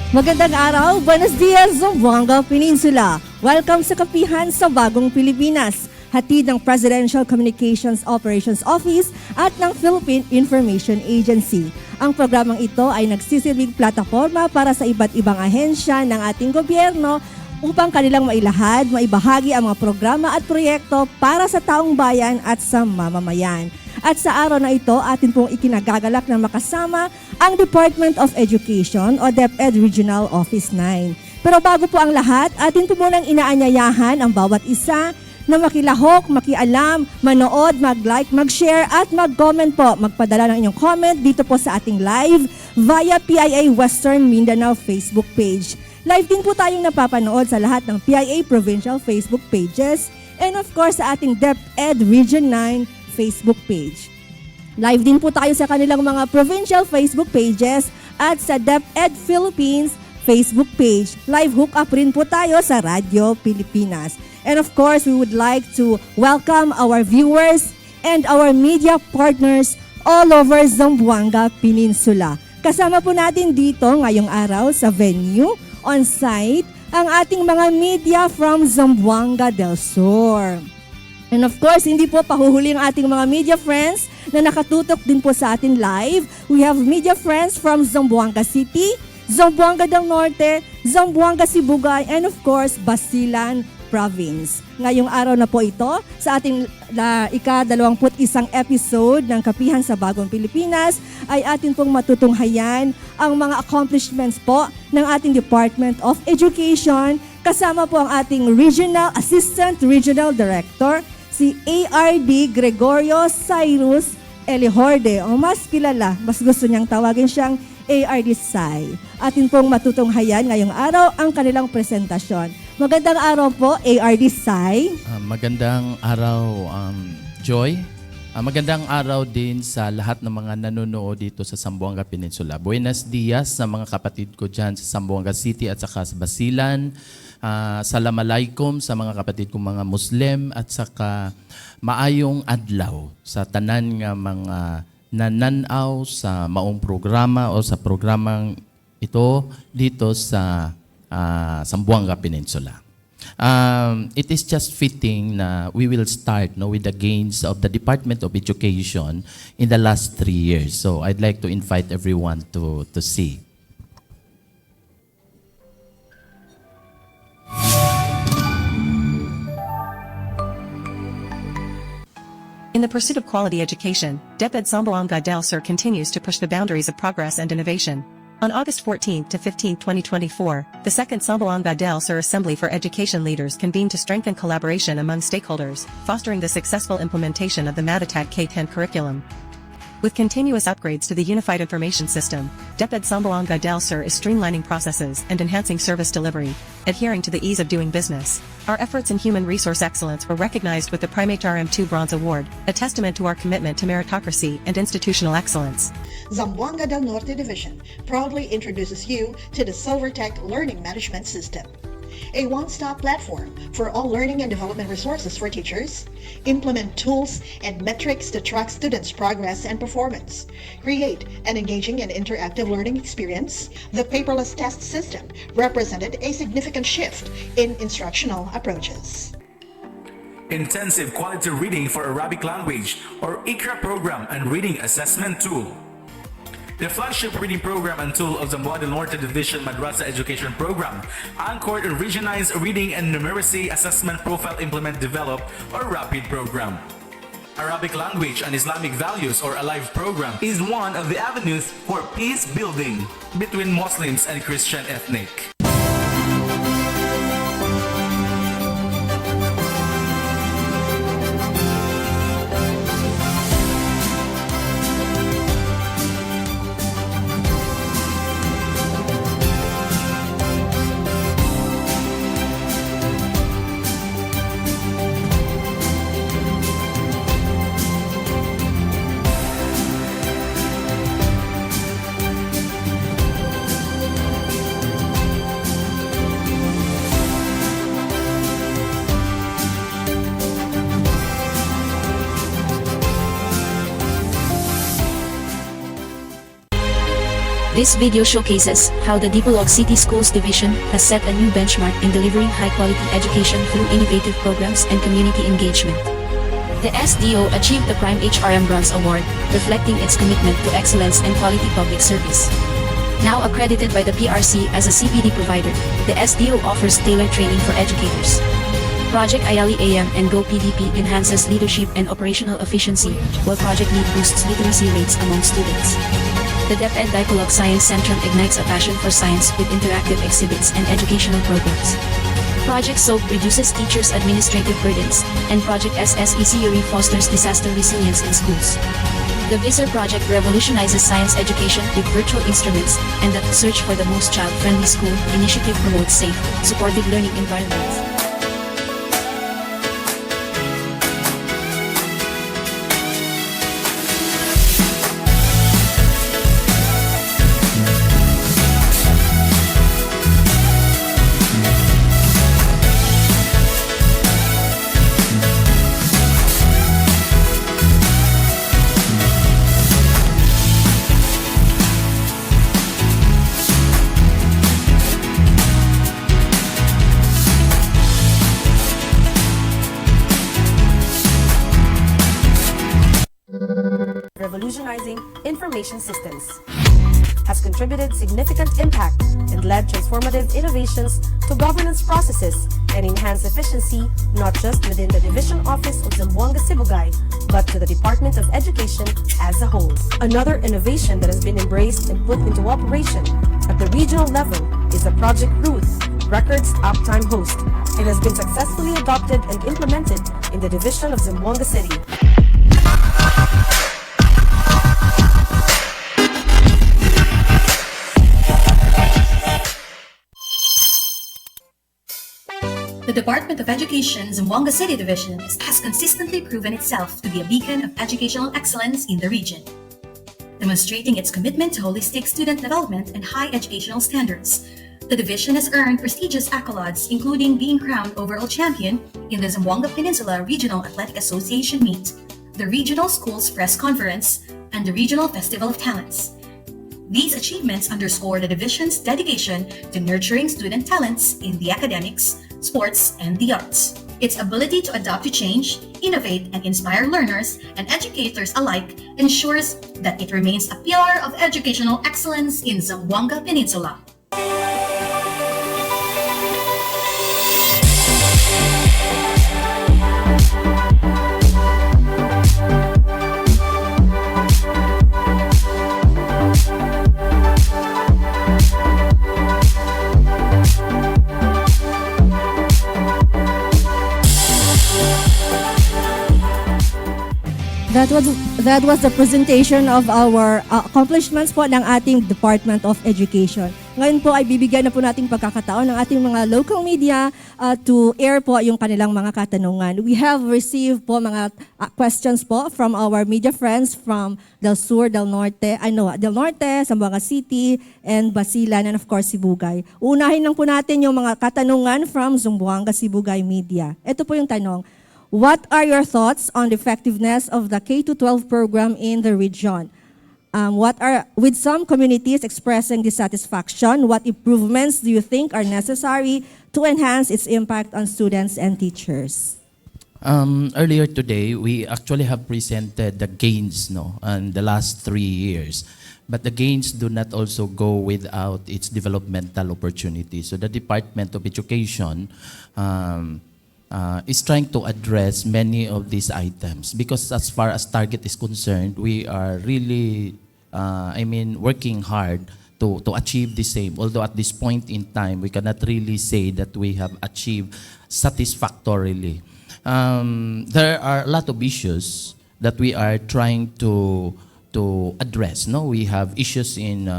Magandang araw, buenos dias, Zamboanga Peninsula. Welcome sa Kapihan sa Bagong Pilipinas. Hatid ng Presidential Communications Operations Office at ng Philippine Information Agency. Ang programang ito ay nagsisilbing plataforma para sa iba't ibang ahensya ng ating gobyerno upang kanilang mailahad, maibahagi ang mga programa at proyekto para sa taong bayan at sa mamamayan. At sa araw na ito, atin pong ikinagagalak na makasama ang Department of Education o DepEd Regional Office 9. Pero bago po ang lahat, atin po munang inaanyayahan ang bawat isa na makilahok, makialam, manood, mag-like, mag-share at mag-comment po. Magpadala ng inyong comment dito po sa ating live via PIA Western Mindanao Facebook page. Live din po tayong napapanood sa lahat ng PIA Provincial Facebook pages and of course sa ating DepEd Region 9 Facebook page. Live din po tayo sa kanilang mga provincial Facebook pages at sa DepEd Philippines Facebook page. Live hookup rin po tayo sa Radyo Pilipinas. And of course, we would like to welcome our viewers and our media partners all over Zamboanga Peninsula. Kasama po natin dito ngayong araw sa venue, on-site, ang ating mga media from Zamboanga del Sur. And of course, hindi po pahuhuli ang ating mga media friends na nakatutok din po sa atin live. We have media friends from Zamboanga City, Zamboanga del Norte, Zamboanga Sibugay, and of course, Basilan Province. Ngayong araw na po ito, sa ating ika-21 episode ng Kapihan sa Bagong Pilipinas, ay atin pong matutunghayan ang mga accomplishments po ng ating Department of Education. Kasama po ang ating Assistant Regional Director, si ARD Gregorio Cyrus Elihorde, o mas kilala, mas gusto niyang tawagin siyang ARD Sai. Atin pong matutunghayan ngayong araw ang kanilang presentasyon. Magandang araw po, ARD Sai. Magandang araw, Joy. Magandang araw din sa lahat ng mga nanonood dito sa Zamboanga Peninsula. Buenos dias sa mga kapatid ko dyan sa Zamboanga City at saka sa Basilan. Assalamualaikum sa mga kapatid kong mga Muslim at saka maayong adlaw sa tanan nga mga nananaw sa maong programa o sa programang ito dito sa Zamboanga Peninsula. It is just fitting na we will start with the gains of the Department of Education in the last 3 years. So I'd like to invite everyone to see. In the pursuit of quality education, DepEd Zamboanga del Sur continues to push the boundaries of progress and innovation. On August 14 to 15, 2024, the second Zamboanga del Sur Assembly for Education Leaders convened to strengthen collaboration among stakeholders, fostering the successful implementation of the Matatag K-10 curriculum. With continuous upgrades to the Unified Information System, DepEd Zamboanga del Sur is streamlining processes and enhancing service delivery, adhering to the ease of doing business. Our efforts in human resource excellence were recognized with the Primate RM2 Bronze Award, a testament to our commitment to meritocracy and institutional excellence. Zamboanga del Norte Division proudly introduces you to the SilverTech Learning Management System, a one-stop platform for all learning and development resources for teachers. Implement tools and metrics to track students' progress and performance. Create an engaging and interactive learning experience. The paperless test system represented a significant shift in instructional approaches. Intensive quality reading for Arabic language or ICRA program and reading assessment tool. The flagship reading program and tool of Zamboanga del Norte Division Madrasa Education Program, anchored in regionalized reading and numeracy assessment profile implement develop or rapid program. Arabic language and Islamic values or ALIVE program is one of the avenues for peace building between Muslims and Christian ethnic. This video showcases how the Dipolog City Schools Division has set a new benchmark in delivering high-quality education through innovative programs and community engagement. The SDO achieved the Prime HRM Bronze Award, reflecting its commitment to excellence and quality public service. Now accredited by the PRC as a CPD provider, the SDO offers tailored training for educators. Project Ayali AM and Go PDP enhances leadership and operational efficiency, while Project Lead boosts literacy rates among students. The DepEd Dipolog Science Centrum ignites a passion for science with interactive exhibits and educational programs. Project SOAP reduces teachers' administrative burdens, and Project SSECURE fosters disaster resilience in schools. The VISR project revolutionizes science education with virtual instruments, and the Search for the Most Child-Friendly School initiative promotes safe, supportive learning environments. Revolutionizing information systems, has contributed significant impact and led transformative innovations to governance processes and enhanced efficiency not just within the Division Office of Zamboanga Sibugay, but to the Department of Education as a whole. Another innovation that has been embraced and put into operation at the regional level is the Project Ruth Records Uptime Host. It has been successfully adopted and implemented in the Division of Zamboanga City. The Department of Education Zamboanga City Division has consistently proven itself to be a beacon of educational excellence in the region, demonstrating its commitment to holistic student development and high educational standards. The division has earned prestigious accolades, including being crowned overall champion in the Zamboanga Peninsula Regional Athletic Association meet, the Regional Schools Press Conference, and the Regional Festival of Talents. These achievements underscore the division's dedication to nurturing student talents in the academics, sports, and the arts. Its ability to adapt to change, innovate, and inspire learners and educators alike ensures that it remains a pillar of educational excellence in Zamboanga Peninsula. That was the presentation of our accomplishments po ng ating Department of Education. Ngayon po ay bibigyan na po nating pagkakataon ng ating mga local media to air po yung kanilang mga katanungan. We have received po mga questions po from our media friends from Del Sur, Del Norte, Zamboanga City, and Basilan, and of course Sibugay. Unahin lang po natin yung mga katanungan from Zamboanga Sibugay Media. Ito po yung tanong. What are your thoughts on the effectiveness of the K-12 program in the region? With some communities expressing dissatisfaction, what improvements do you think are necessary to enhance its impact on students and teachers? Earlier today, we actually have presented the gains in the last 3 years. But the gains do not also go without its developmental opportunities. So the Department of Education is trying to address many of these items because as far as target is concerned, we are really, working hard to achieve the same. Although at this point in time, we cannot really say that we have achieved satisfactorily. There are a lot of issues that we are trying to address. We have issues in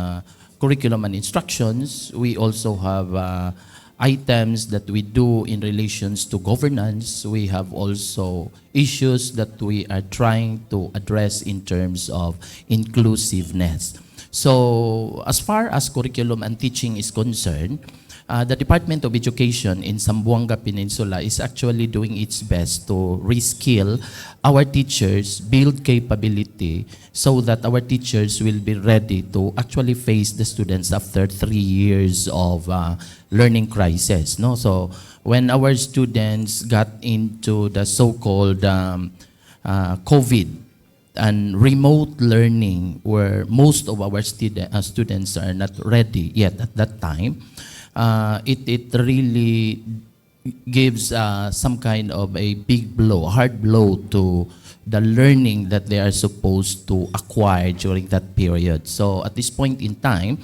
curriculum and instructions. We also have items that we do in relations to governance. We have also issues that we are trying to address in terms of inclusiveness. So as far as curriculum and teaching is concerned, the Department of Education in Zamboanga Peninsula is actually doing its best to reskill our teachers, build capability, so that our teachers will be ready to actually face the students after 3 years of learning crisis. No? So when our students got into the so-called COVID and remote learning, where most of our students are not ready yet at that time, it really gives some kind of a big blow, hard blow to the learning that they are supposed to acquire during that period. So at this point in time,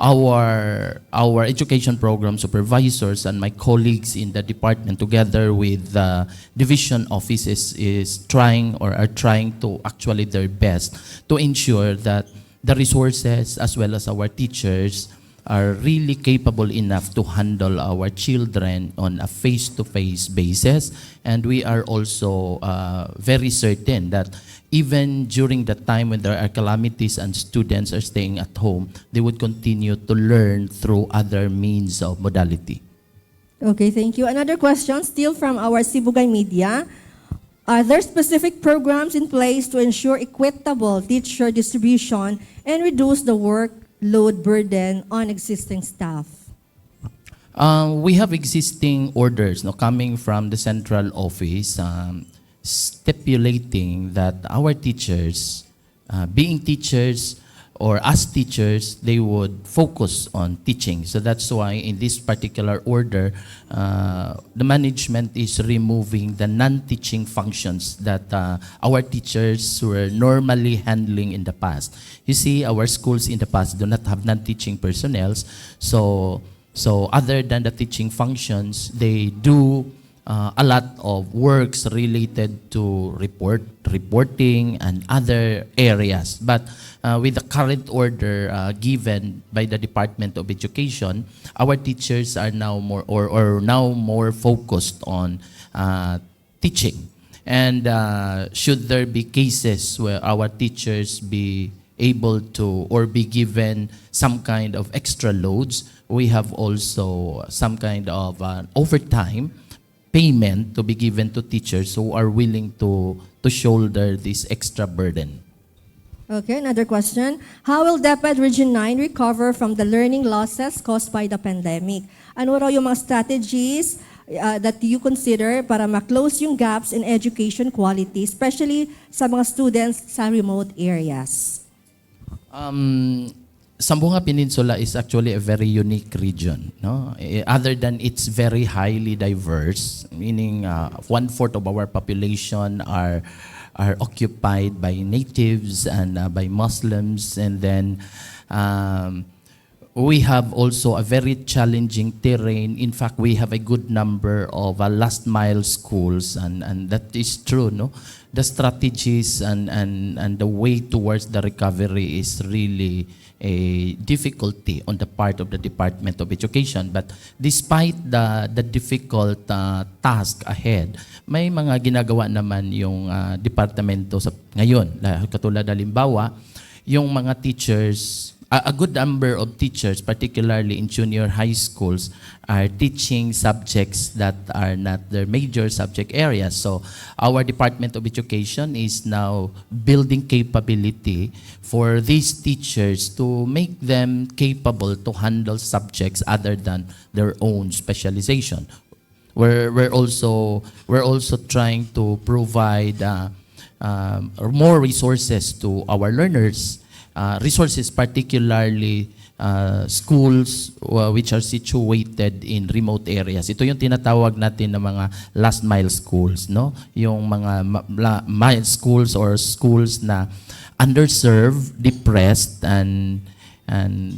our education program supervisors and my colleagues in the department, together with the division offices, is trying or are trying to actually their best to ensure that the resources as well as our teachers are really capable enough to handle our children on a face-to-face basis. And we are also very certain that even during the time when there are calamities and students are staying at home, they would continue to learn through other means of modality. Okay, thank you. Another question, still from our Sibugay media. Are there specific programs in place to ensure equitable teacher distribution and reduce the workload burden on existing staff? We have existing orders coming from the central office stipulating that our teachers, being teachers or as teachers, they would focus on teaching. So that's why in this particular order, the management is removing the non-teaching functions that our teachers were normally handling in the past. You see, our schools in the past do not have non-teaching personnel. So other than the teaching functions, they do a lot of works related to reporting and other areas. But with the current order given by the Department of Education, our teachers are now more focused on teaching. And should there be cases where our teachers be able to or be given some kind of extra loads, we have also some kind of overtime payment to be given to teachers who are willing to shoulder this extra burden. Okay, another question. How will DepEd Region 9 recover from the learning losses caused by the pandemic? Ano raw yung mga strategies that you consider para ma-close yung gaps in education quality, especially sa mga students sa remote areas? Zamboanga Peninsula is actually a very unique region. No? Other than it's very highly diverse, meaning 1/4 of our population are occupied by natives and by Muslims, and then we have also a very challenging terrain. In fact, we have a good number of last mile schools, and that is true. No, the strategies and the way towards the recovery is really a difficulty on the part of the Department of Education. But despite the difficult task ahead, may mga ginagawa naman yung departamento ngayon. Katulad halimbawa, yung mga teachers, a good number of teachers, particularly in junior high schools, are teaching subjects that are not their major subject areas. So our Department of Education is now building capability for these teachers to make them capable to handle subjects other than their own specialization. We're also trying to provide more resources to our learners. Resources, particularly schools which are situated in remote areas. Ito yung tinatawag natin na mga last mile schools, no? Yung mga mile schools or schools na underserved, depressed, and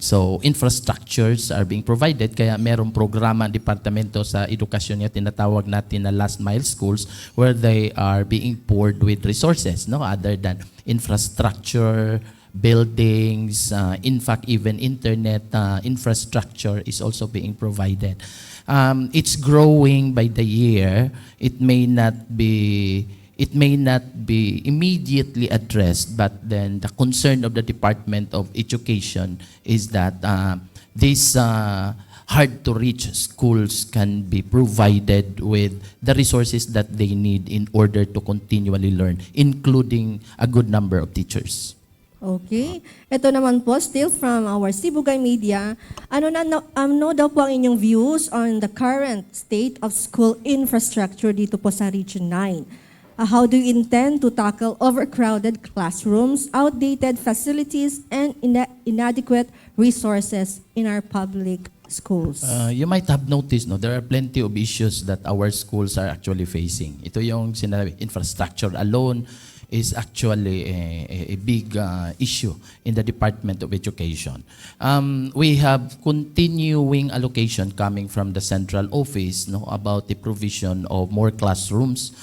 so infrastructures are being provided. Kaya merong programa ang departamento sa edukasyon niya, tinatawag natin na last mile schools, where they are being poured with resources, no? Other than infrastructure, buildings, in fact, even internet infrastructure is also being provided. It's growing by the year. It may not be immediately addressed, but then the concern of the Department of Education is that these hard to reach schools can be provided with the resources that they need in order to continually learn, including a good number of teachers. Okay. Ito naman po, still from our Sibugay Media. Ano daw po ang inyong views on the current state of school infrastructure dito po sa Region 9? How do you intend to tackle overcrowded classrooms, outdated facilities, and inadequate resources in our public schools? You might have noticed, no, there are plenty of issues that our schools are actually facing. Ito yung sinabi, infrastructure alone is actually a big issue in the Department of Education. We have continuing allocation coming from the central office, no, about the provision of more classrooms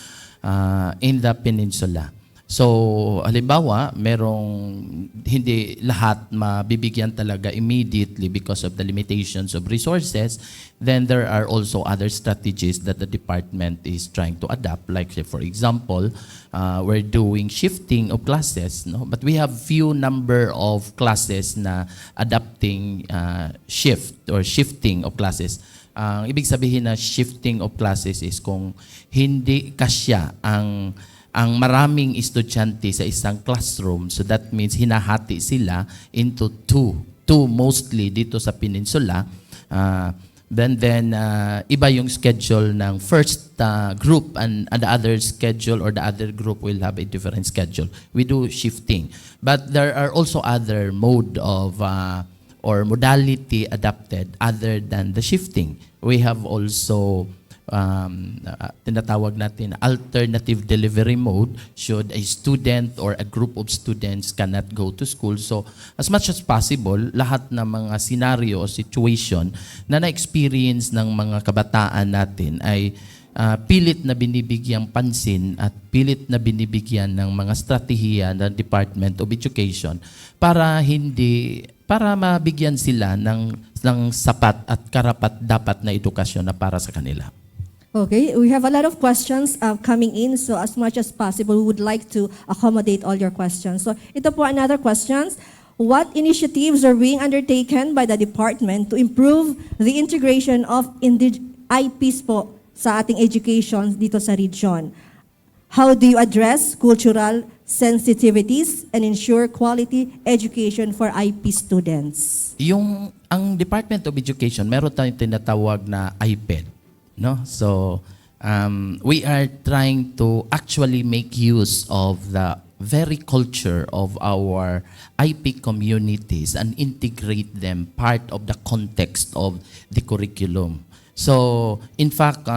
in the peninsula. So, halimbawa, merong hindi lahat mabibigyan talaga immediately because of the limitations of resources. Then there are also other strategies that the department is trying to adapt. Like, for example, we're doing shifting of classes, no? But we have few number of classes na adapting shift or shifting of classes. Ibig sabihin na shifting of classes is kung hindi kasya ang maraming estudyante sa isang classroom, so that means hinahati sila into two mostly dito sa peninsula. Then iba yung schedule ng first group and the other schedule, or the other group will have a different schedule. We do shifting. But there are also other mode of or modality adapted other than the shifting. We have also tinatawag natin alternative delivery mode should a student or a group of students cannot go to school. So as much as possible, lahat ng mga scenario o situation na na-experience ng mga kabataan natin ay pilit na binibigyang pansin at pilit na binibigyan ng mga strategiya ng Department of Education para mabigyan sila ng sapat at karapat-dapat na edukasyon na para sa kanila. Okay, we have a lot of questions coming in, so as much as possible, we would like to accommodate all your questions. So ito po another questions. What initiatives are being undertaken by the department to improve the integration of IPs po sa ating education dito sa region? How do you address cultural sensitivities and ensure quality education for IP students? Ang Department of Education, meron tayong tinatawag na IPED. No? So, we are trying to actually make use of the very culture of our IP communities and integrate them part of the context of the curriculum. So, in fact,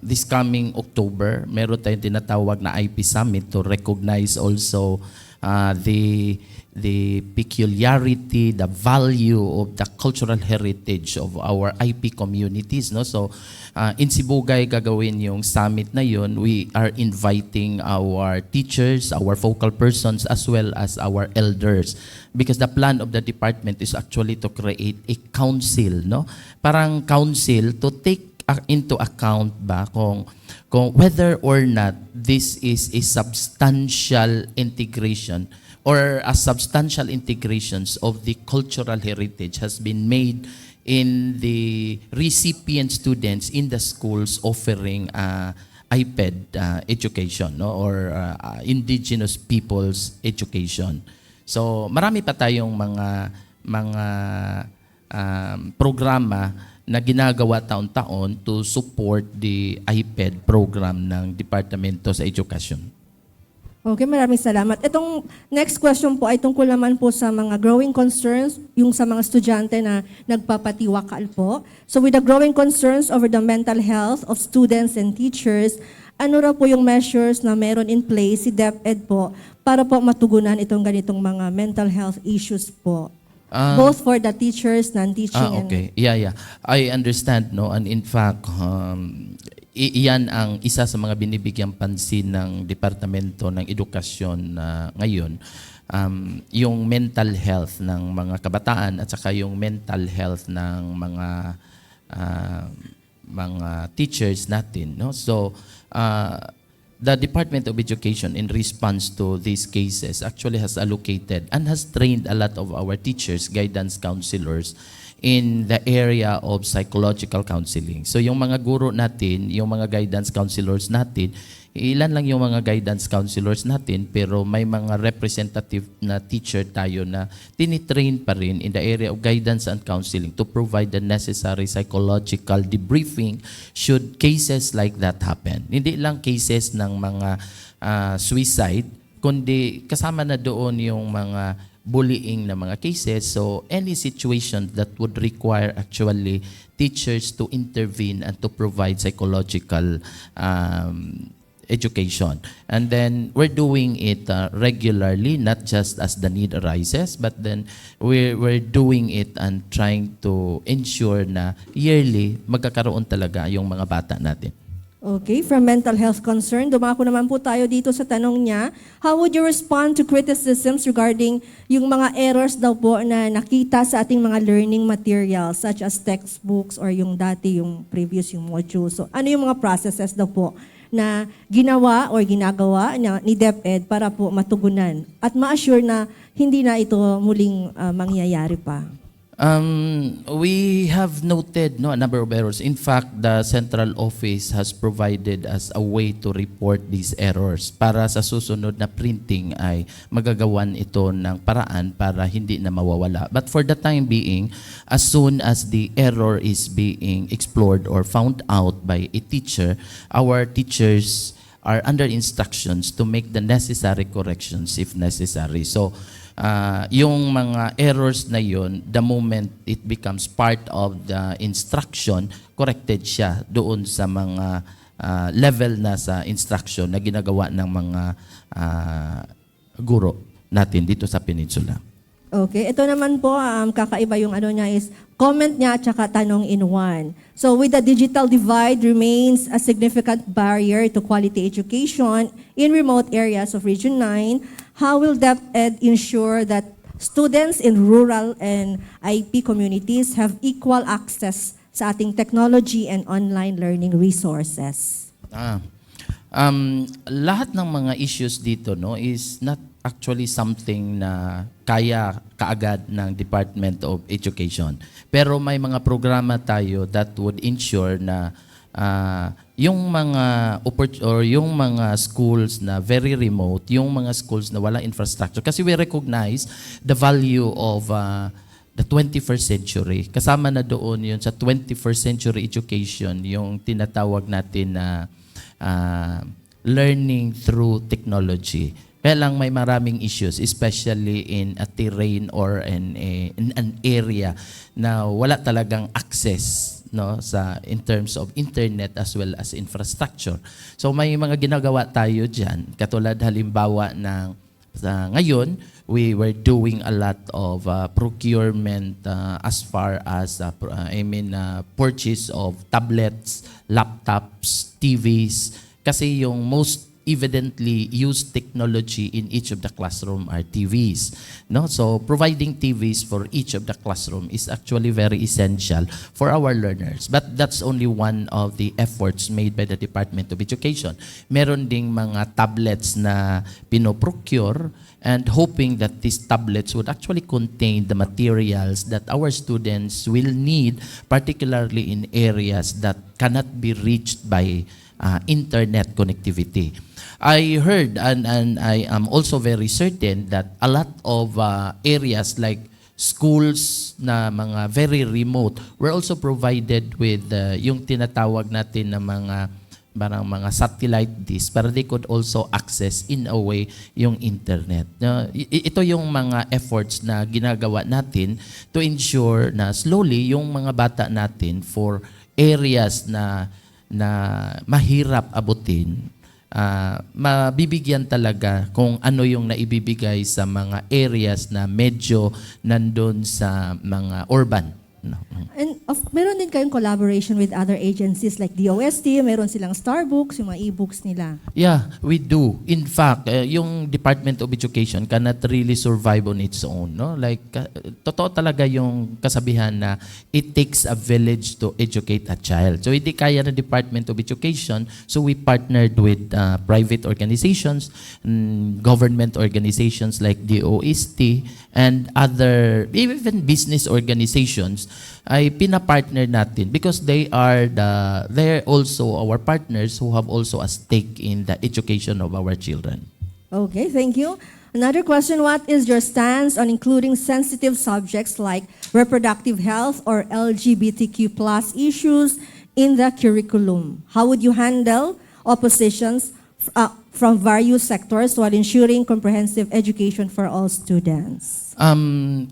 this coming October, meron tayong tinatawag na IP Summit to recognize also the peculiarity, the value of the cultural heritage of our IP communities. No? So, in Sibugay, gagawin yung summit na yun. We are inviting our teachers, our focal persons, as well as our elders. Because the plan of the department is actually to create a council, no? Parang council to take into account ba kung whether or not this is a substantial integration or a substantial integrations of the cultural heritage has been made in the recipient students in the schools offering IPED education, no? Or indigenous people's education. So marami pa tayong mga programa na ginagawa taon-taon to support the IPED program ng Departamento sa Edukasyon. Okay, maraming salamat. Itong next question po ay tungkol naman po sa mga growing concerns, yung sa mga estudyante na nagpapatiwakal po. So with the growing concerns over the mental health of students and teachers, ano raw po yung measures na meron in place si DepEd po para po matugunan itong ganitong mga mental health issues po? Both for the teachers, non-teaching. Okay. Yeah. I understand, no? And in fact, iyan ang isa sa mga binibigyang pansin ng Departamento ng Edukasyon ngayon, yung mental health ng mga kabataan at saka yung mental health ng mga teachers natin, no? So the Department of Education, in response to these cases, actually has allocated and has trained a lot of our teachers, guidance counselors, in the area of psychological counseling. So yung mga guro natin, yung mga guidance counselors natin, ilan lang yung mga guidance counselors natin, pero may mga representative na teacher tayo na tinitrain pa rin in the area of guidance and counseling to provide the necessary psychological debriefing should cases like that happen. Hindi lang cases ng mga suicide, kundi kasama na doon yung mga bullying na mga cases. So any situation that would require actually teachers to intervene and to provide psychological education. And then we're doing it regularly, not just as the need arises, but then we're doing it and trying to ensure na yearly magkakaroon talaga yung mga bata natin. Okay, from mental health concern, dumako naman po tayo dito sa tanong niya. How would you respond to criticisms regarding yung mga errors daw po na nakita sa ating mga learning materials such as textbooks or yung dati, yung previous, yung modules? So ano yung mga processes daw po na ginawa or ginagawa ni DepEd para po matugunan at ma-assure na hindi na ito muling mangyayari pa? We have noted a number of errors. In fact, the central office has provided us a way to report these errors para sa susunod na printing ay magagawan ito ng paraan para hindi na mawawala. But for the time being, as soon as the error is being explored or found out by a teacher, our teachers are under instructions to make the necessary corrections if necessary. So, yung mga errors na yun, the moment it becomes part of the instruction, corrected siya doon sa mga level na sa instruction na ginagawa ng mga guro natin dito sa Peninsula. Okay, ito naman po, kakaiba yung ano niya is comment niya at saka tanong in one. So with the digital divide remains a significant barrier to quality education in remote areas of Region 9, how will DepEd ensure that students in rural and IP communities have equal access sa ating technology and online learning resources? Lahat ng mga issues dito is not actually something na kaya kaagad ng Department of Education. Pero may mga programa tayo that would ensure na yung mga schools na very remote, yung mga schools na wala infrastructure, kasi we recognize the value of the 21st century. Kasama na doon yun sa 21st century education, yung tinatawag natin na learning through technology. Kaya lang may maraming issues, especially in a terrain or in an area na wala talagang access in terms of internet as well as infrastructure. So may mga ginagawa tayo dyan, katulad halimbawa ng ngayon, we were doing a lot of procurement as far as purchase of tablets, laptops, TVs, kasi yung most evidently used technology in each of the classroom are TVs. So providing TVs for each of the classroom is actually very essential for our learners. But that's only one of the efforts made by the Department of Education. Meron ding mga tablets na pinoprocure and hoping that these tablets would actually contain the materials that our students will need, particularly in areas that cannot be reached by internet connectivity. I heard and I am also very certain that a lot of areas like schools na mga very remote were also provided with yung tinatawag natin na mga satellite dish para they could also access in a way yung internet. Ito yung mga efforts na ginagawa natin to ensure na slowly yung mga bata natin for areas na mahirap abutin, mabibigyan talaga kung ano yung naibibigay sa mga areas na medyo nandun sa mga urban No? And meron din kayong collaboration with other agencies like DOST, meron silang Starbooks, yung mga e-books nila. Yeah, we do. In fact, yung Department of Education cannot really survive on its own. No? Like, totoo talaga yung kasabihan na it takes a village to educate a child. So, hindi kaya ng Department of Education. So, we partnered with private organizations, government organizations like DOST, and other, even business organizations, ay pinapartner natin because they're also our partners who have also a stake in the education of our children. Okay, thank you. Another question, what is your stance on including sensitive subjects like reproductive health or LGBTQ plus issues in the curriculum? How would you handle oppositions from various sectors while ensuring comprehensive education for all students?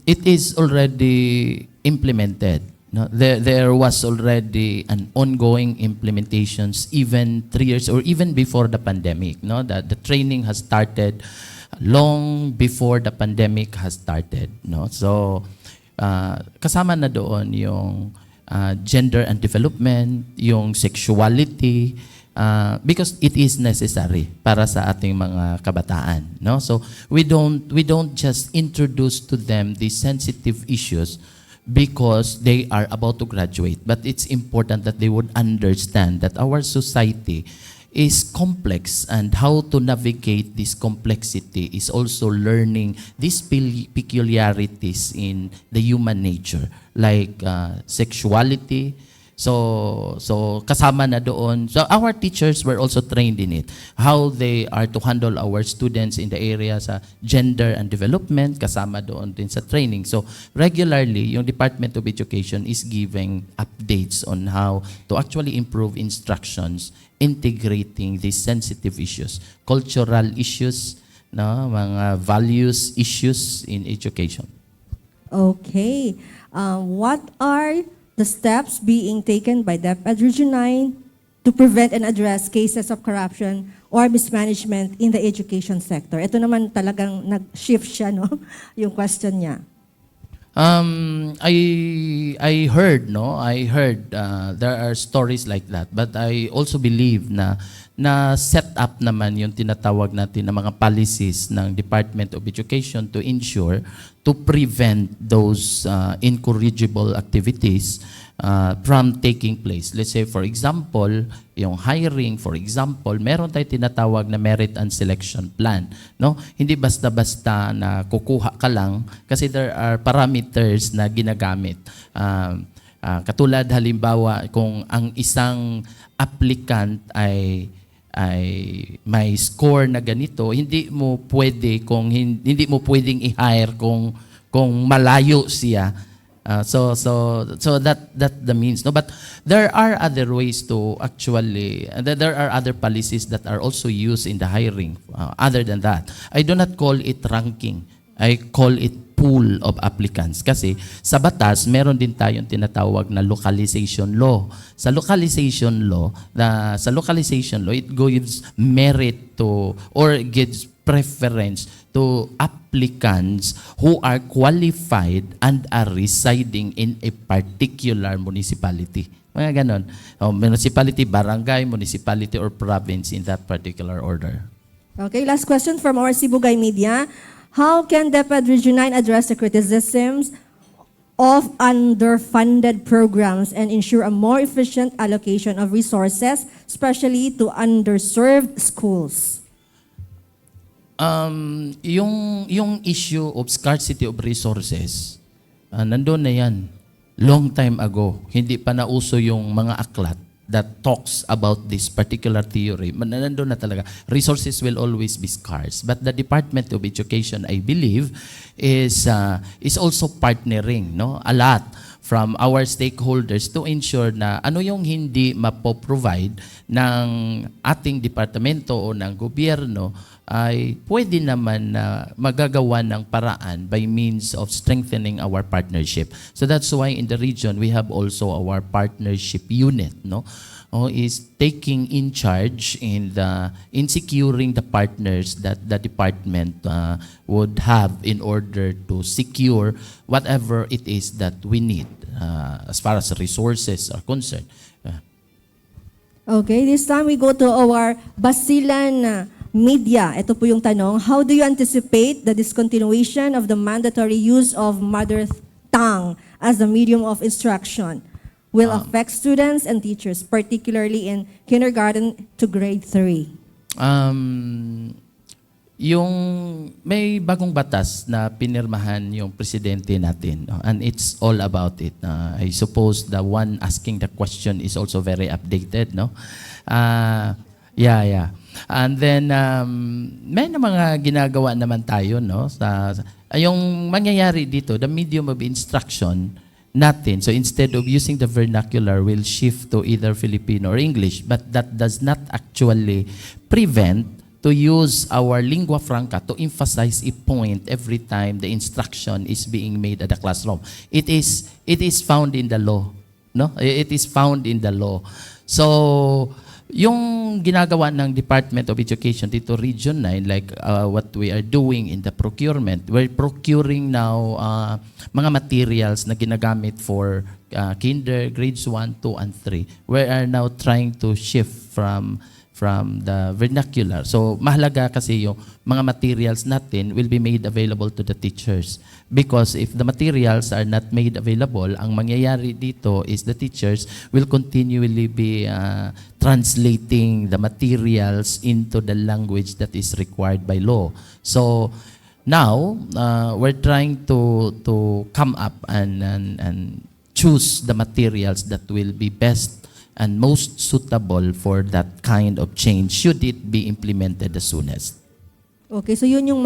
It is already implemented. No? There was already an ongoing implementations even 3 years or even before the pandemic. No? The training has started long before the pandemic has started. No? So, kasama na doon yung gender and development, yung sexuality, because it is necessary para sa ating mga kabataan, no? So we don't just introduce to them these sensitive issues because they are about to graduate, but it's important that they would understand that our society is complex and how to navigate this complexity is also learning these peculiarities in the human nature, like sexuality. So kasama na doon. So our teachers were also trained in it. How they are to handle our students in the area sa gender and development, kasama doon din sa training. So regularly, yung Department of Education is giving updates on how to actually improve instructions, integrating these sensitive issues, cultural issues, no, mga values issues in education. Okay. What are the steps being taken by DepEd Region 9 to prevent and address cases of corruption or mismanagement in the education sector? Ito naman talagang nag-shift siya, no? Yung question niya. I heard there are stories like that, but I also believe na set up naman yung tinatawag natin na mga policies ng Department of Education to ensure to prevent those incorrigible activities from taking place. Let's say, for example, yung hiring, for example, meron tayong tinatawag na merit and selection plan. No? Hindi basta-basta na kukuha ka lang kasi there are parameters na ginagamit. Katulad halimbawa, kung ang isang applicant ay may score na ganito, hindi mo pwedeng i-hire kung malayo siya. So that the means, no, but there are other ways to actually there are other policies that are also used in the hiring. Other than that, I do not call it ranking. I call it pool of applicants kasi sa batas meron din tayong tinatawag na localization law. Sa localization law, it gives merit to or gives preference to applicants who are qualified and are residing in a particular municipality. Mga ganon. Municipality, barangay, municipality, or province in that particular order. Okay, last question from our Sibugay Media. How can DepEd Region 9 address the criticisms of underfunded programs and ensure a more efficient allocation of resources, especially to underserved schools? Yung issue of scarcity of resources, nandun na yan. Long time ago, hindi pa nauso yung mga aklat that talks about this particular theory. Nandun na talaga. Resources will always be scarce. But the Department of Education, I believe, is also partnering, no, a lot from our stakeholders to ensure na ano yung hindi mapoprovide ng ating departamento o ng gobyerno ay pwede naman na magagawa ng paraan by means of strengthening our partnership. So that's why in the region we have also our partnership unit, no? Is taking in charge in securing the partners that the department would have in order to secure whatever it is that we need as far as resources are concerned. Okay, this time we go to our Basilan media. Ito po yung tanong, how do you anticipate the discontinuation of the mandatory use of mother tongue as the medium of instruction will affect students and teachers, particularly in kindergarten to grade 3? Yung may bagong batas na pinirmahan yung presidente natin, no? And it's all about it. I suppose the one asking the question is also very updated, no? Yeah. And then may na mga ginagawa naman tayo, no? Yung mangyayari dito, the medium of instruction natin. So instead of using the vernacular, we'll shift to either Filipino or English. But that does not actually prevent to use our lingua franca to emphasize a point every time the instruction is being made at the classroom. It is found in the law, no? It is found in the law. So yung ginagawa ng Department of Education dito Region 9, like what we are doing in the procurement, we're procuring now mga materials na ginagamit for kinder, grades 1, 2, and 3. We are now trying to shift from the vernacular. So mahalaga kasi yung mga materials natin will be made available to the teachers. Because if the materials are not made available, ang mangyayari dito is the teachers will continually be translating the materials into the language that is required by law. So now we're trying to come up and choose the materials that will be best and most suitable for that kind of change should it be implemented the soonest. Okay, so yun yung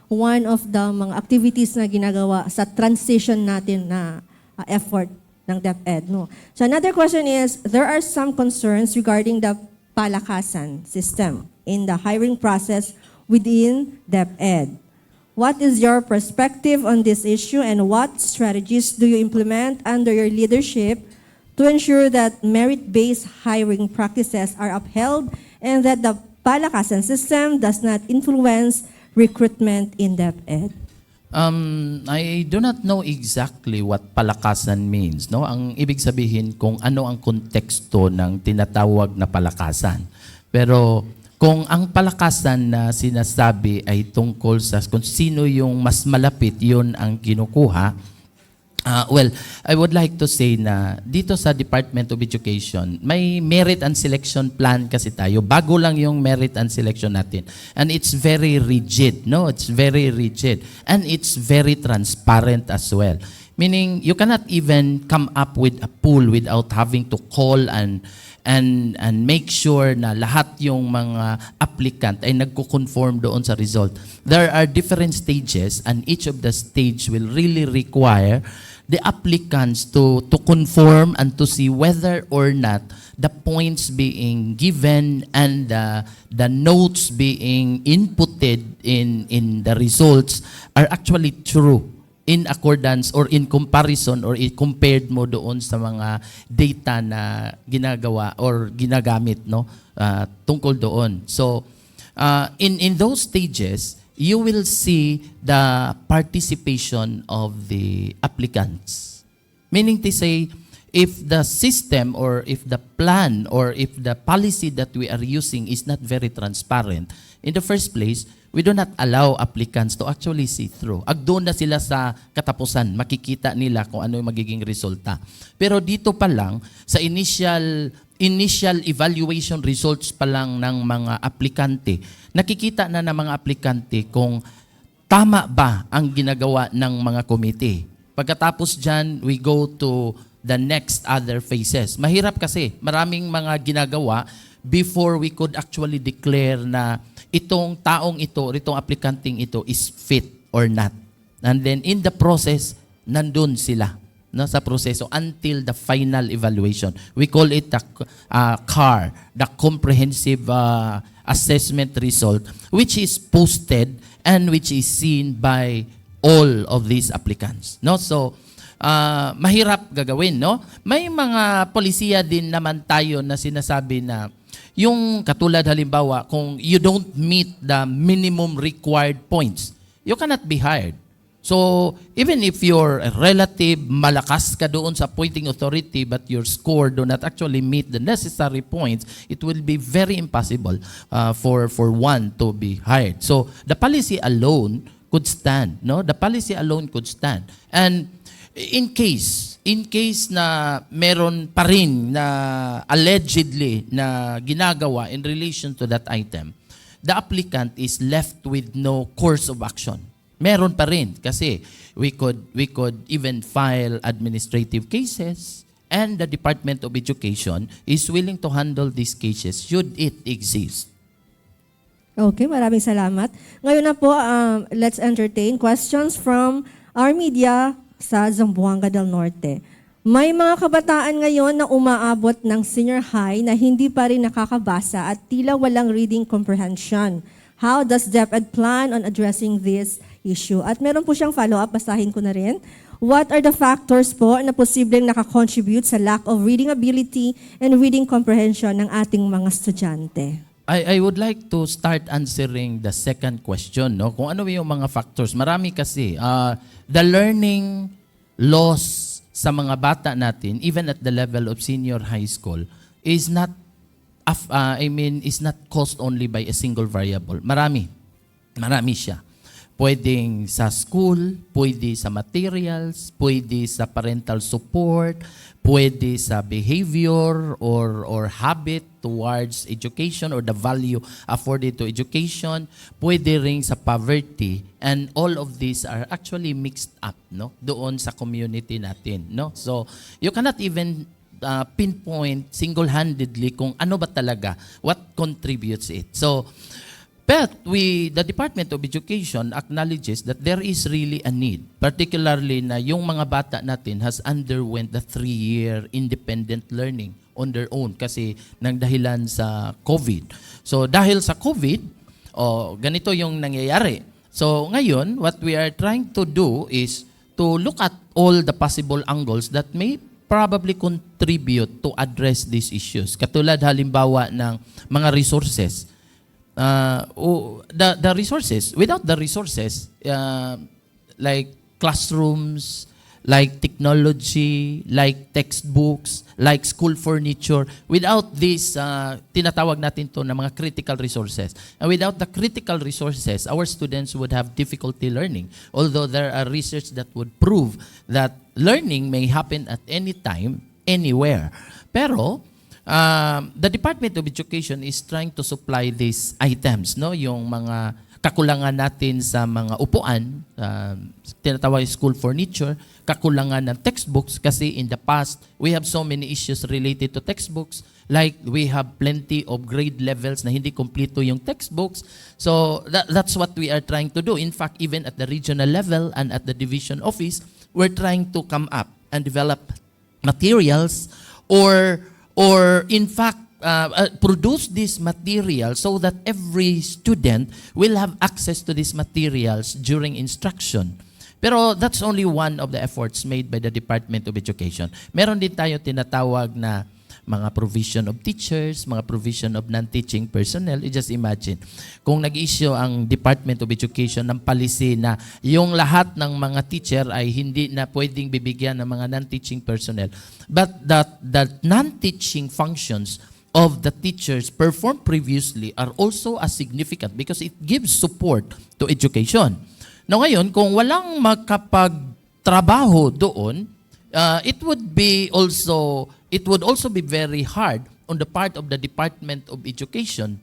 one of the mga activities na ginagawa sa transition natin na effort ng DepEd. No? So another question is, there are some concerns regarding the palakasan system in the hiring process within DepEd. What is your perspective on this issue and what strategies do you implement under your leadership to ensure that merit-based hiring practices are upheld and that the palakasan system does not influence recruitment in DepEd? I do not know exactly what palakasan means. No? Ang ibig sabihin kung ano ang konteksto ng tinatawag na palakasan. Pero kung ang palakasan na sinasabi ay tungkol sa kung sino yung mas malapit, yun ang kinukuha. Well, I would like to say na dito sa Department of Education, may merit and selection plan kasi tayo. Bago lang yung merit and selection natin. And it's very rigid, no? It's very rigid. And it's very transparent as well. Meaning, you cannot even come up with a pool without having to call and make sure na lahat yung mga applicant ay nagko-conform doon sa result. There are different stages and each of the stage will really require the applicants to conform and to see whether or not the points being given and the notes being inputted in the results are actually true in accordance or in comparison or compared mo doon sa mga data na ginagawa or ginagamit, no, tungkol doon. So in those stages, you will see the participation of the applicants. Meaning to say, if the system or if the plan or if the policy that we are using is not very transparent, in the first place, we do not allow applicants to actually see through. Doon na sila sa katapusan, makikita nila kung ano yung magiging resulta. Pero dito pa lang, sa initial evaluation results pa lang ng mga aplikante, nakikita na ng mga aplikante kung tama ba ang ginagawa ng mga committee. Pagkatapos dyan, we go to the next other phases. Mahirap kasi, maraming mga ginagawa before we could actually declare na itong taong ito, itong aplikanting ito is fit or not. And then in the process, nandun sila. no, sa proseso until the final evaluation. We call it the CAR, the Comprehensive Assessment Result, which is posted and which is seen by all of these applicants. No? So, mahirap gagawin. No? May mga polisiya din naman tayo na sinasabi na yung katulad halimbawa, kung you don't meet the minimum required points, you cannot be hired. So, even if you're a relative, malakas ka doon sa appointing authority, but your score do not actually meet the necessary points, it will be very impossible for one to be hired. So, the policy alone could stand. No? The policy alone could stand. And in case na meron pa rin na allegedly na ginagawa in relation to that item, the applicant is left with no course of action. Meron pa rin kasi we could even file administrative cases, and the Department of Education is willing to handle these cases should it exist. Okay, maraming salamat. Ngayon na po, let's entertain questions from our media sa Zamboanga del Norte. May mga kabataan ngayon na umaabot ng senior high na hindi pa rin nakakabasa at tila walang reading comprehension. How does DepEd plan on addressing this issue? At meron po siyang follow-up, basahin ko na rin. What are the factors po na posibleng nakakontribute sa lack of reading ability and reading comprehension ng ating mga estudyante? I would like to start answering the second question. No? Kung ano yung mga factors. Marami kasi. The learning loss sa mga bata natin, even at the level of senior high school, is not is not caused only by a single variable. Marami siya. Pwedeng sa school, pwede sa materials, pwede sa parental support, pwede sa behavior or habit towards education or the value afforded to education, pwede ring sa poverty, and all of these are actually mixed up, no, doon sa community natin, no. So you cannot even pinpoint single-handedly kung ano ba talaga, what contributes it. So, but the Department of Education acknowledges that there is really a need, particularly na yung mga bata natin has underwent the 3-year independent learning on their own kasi nang dahilan sa COVID. So, dahil sa COVID, ganito yung nangyayari. So, ngayon, what we are trying to do is to look at all the possible angles that may probably contribute to address these issues. Katulad halimbawa ng mga resources. The resources, without the resources, like classrooms, like technology, like textbooks, like school furniture, without these, tinatawag natin to na mga critical resources. And without the critical resources, our students would have difficulty learning. Although there are research that would prove that learning may happen at any time, anywhere. Pero, the Department of Education is trying to supply these items, no? Yung mga kakulangan natin sa mga upuan, tinatawag school furniture, kakulangan ng textbooks kasi in the past, we have so many issues related to textbooks, like we have plenty of grade levels na hindi kompleto yung textbooks. So that's what we are trying to do. In fact, even at the regional level and at the division office, we're trying to come up and develop materials or in fact, produce this material so that every student will have access to these materials during instruction. Pero that's only one of the efforts made by the Department of Education. Meron din tayo tinatawag na mga provision of teachers, mga provision of non-teaching personnel. You just imagine, kung nag-issue ang Department of Education ng policy na yung lahat ng mga teacher ay hindi na pwedeng bibigyan ng mga non-teaching personnel, but that non-teaching functions of the teachers performed previously are also as significant because it gives support to education. Now ngayon, kung walang makapagtrabaho doon, it would also be very hard on the part of the Department of Education.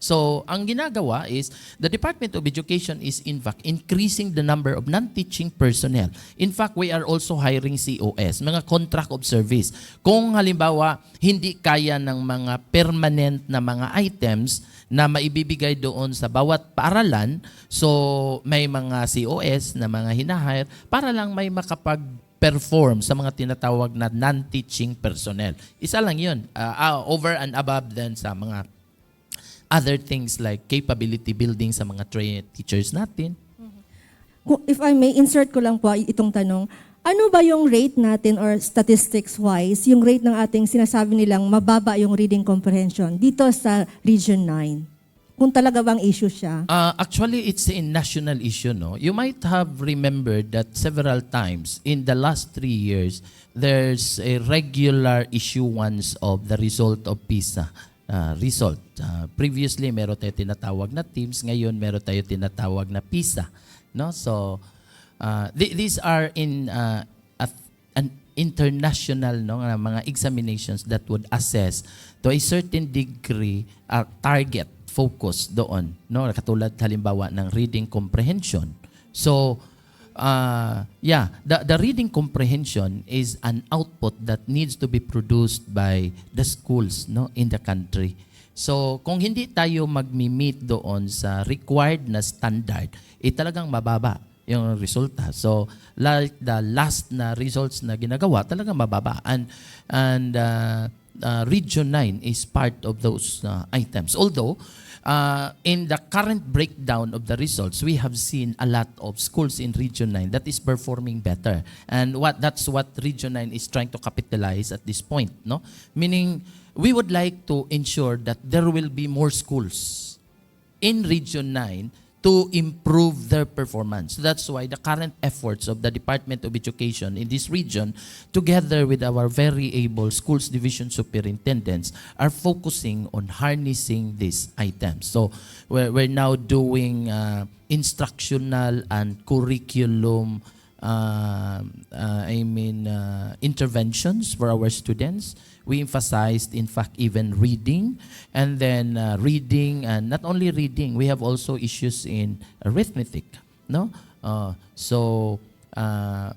So, ang ginagawa is, the Department of Education is in fact increasing the number of non-teaching personnel. In fact, we are also hiring COS, mga contract of service. Kung halimbawa, hindi kaya ng mga permanent na mga items na maibibigay doon sa bawat paaralan, so may mga COS na mga hinahire para lang may perform sa mga tinatawag na non-teaching personnel. Isa lang yun. Over and above then sa mga other things like capability building sa mga teachers natin. If I may, insert ko lang po itong tanong. Ano ba yung rate natin or statistics-wise, yung rate ng ating sinasabi nilang mababa yung reading comprehension dito sa Region 9? Kung talaga bang issue siya? Actually, it's a national issue, no? You might have remembered that several times in the last 3 years, there's a regular issuance of the result of PISA. Previously, meron tayo tinatawag na TIMSS. Ngayon, meron tayo tinatawag na PISA. No? So, these are in an international mga examinations that would assess to a certain degree target focus doon, no, katulad halimbawa ng reading comprehension. So the reading comprehension is an output that needs to be produced by the schools, no, in the country. So kung hindi tayo magmi-meet doon sa required na standard, talagang mababa yung resulta. So like the last na results na ginagawa, talagang mababa, and Region 9 is part of those items. Although, in the current breakdown of the results, we have seen a lot of schools in Region 9 that is performing better. And that's what Region 9 is trying to capitalize at this point. No? Meaning, we would like to ensure that there will be more schools in Region 9 to improve their performance. That's why the current efforts of the Department of Education in this region, together with our very able schools division superintendents, are focusing on harnessing these items. So we're now doing instructional and curriculum interventions for our students. We emphasized, in fact, even reading, and then reading, and not only reading, we have also issues in arithmetic, no?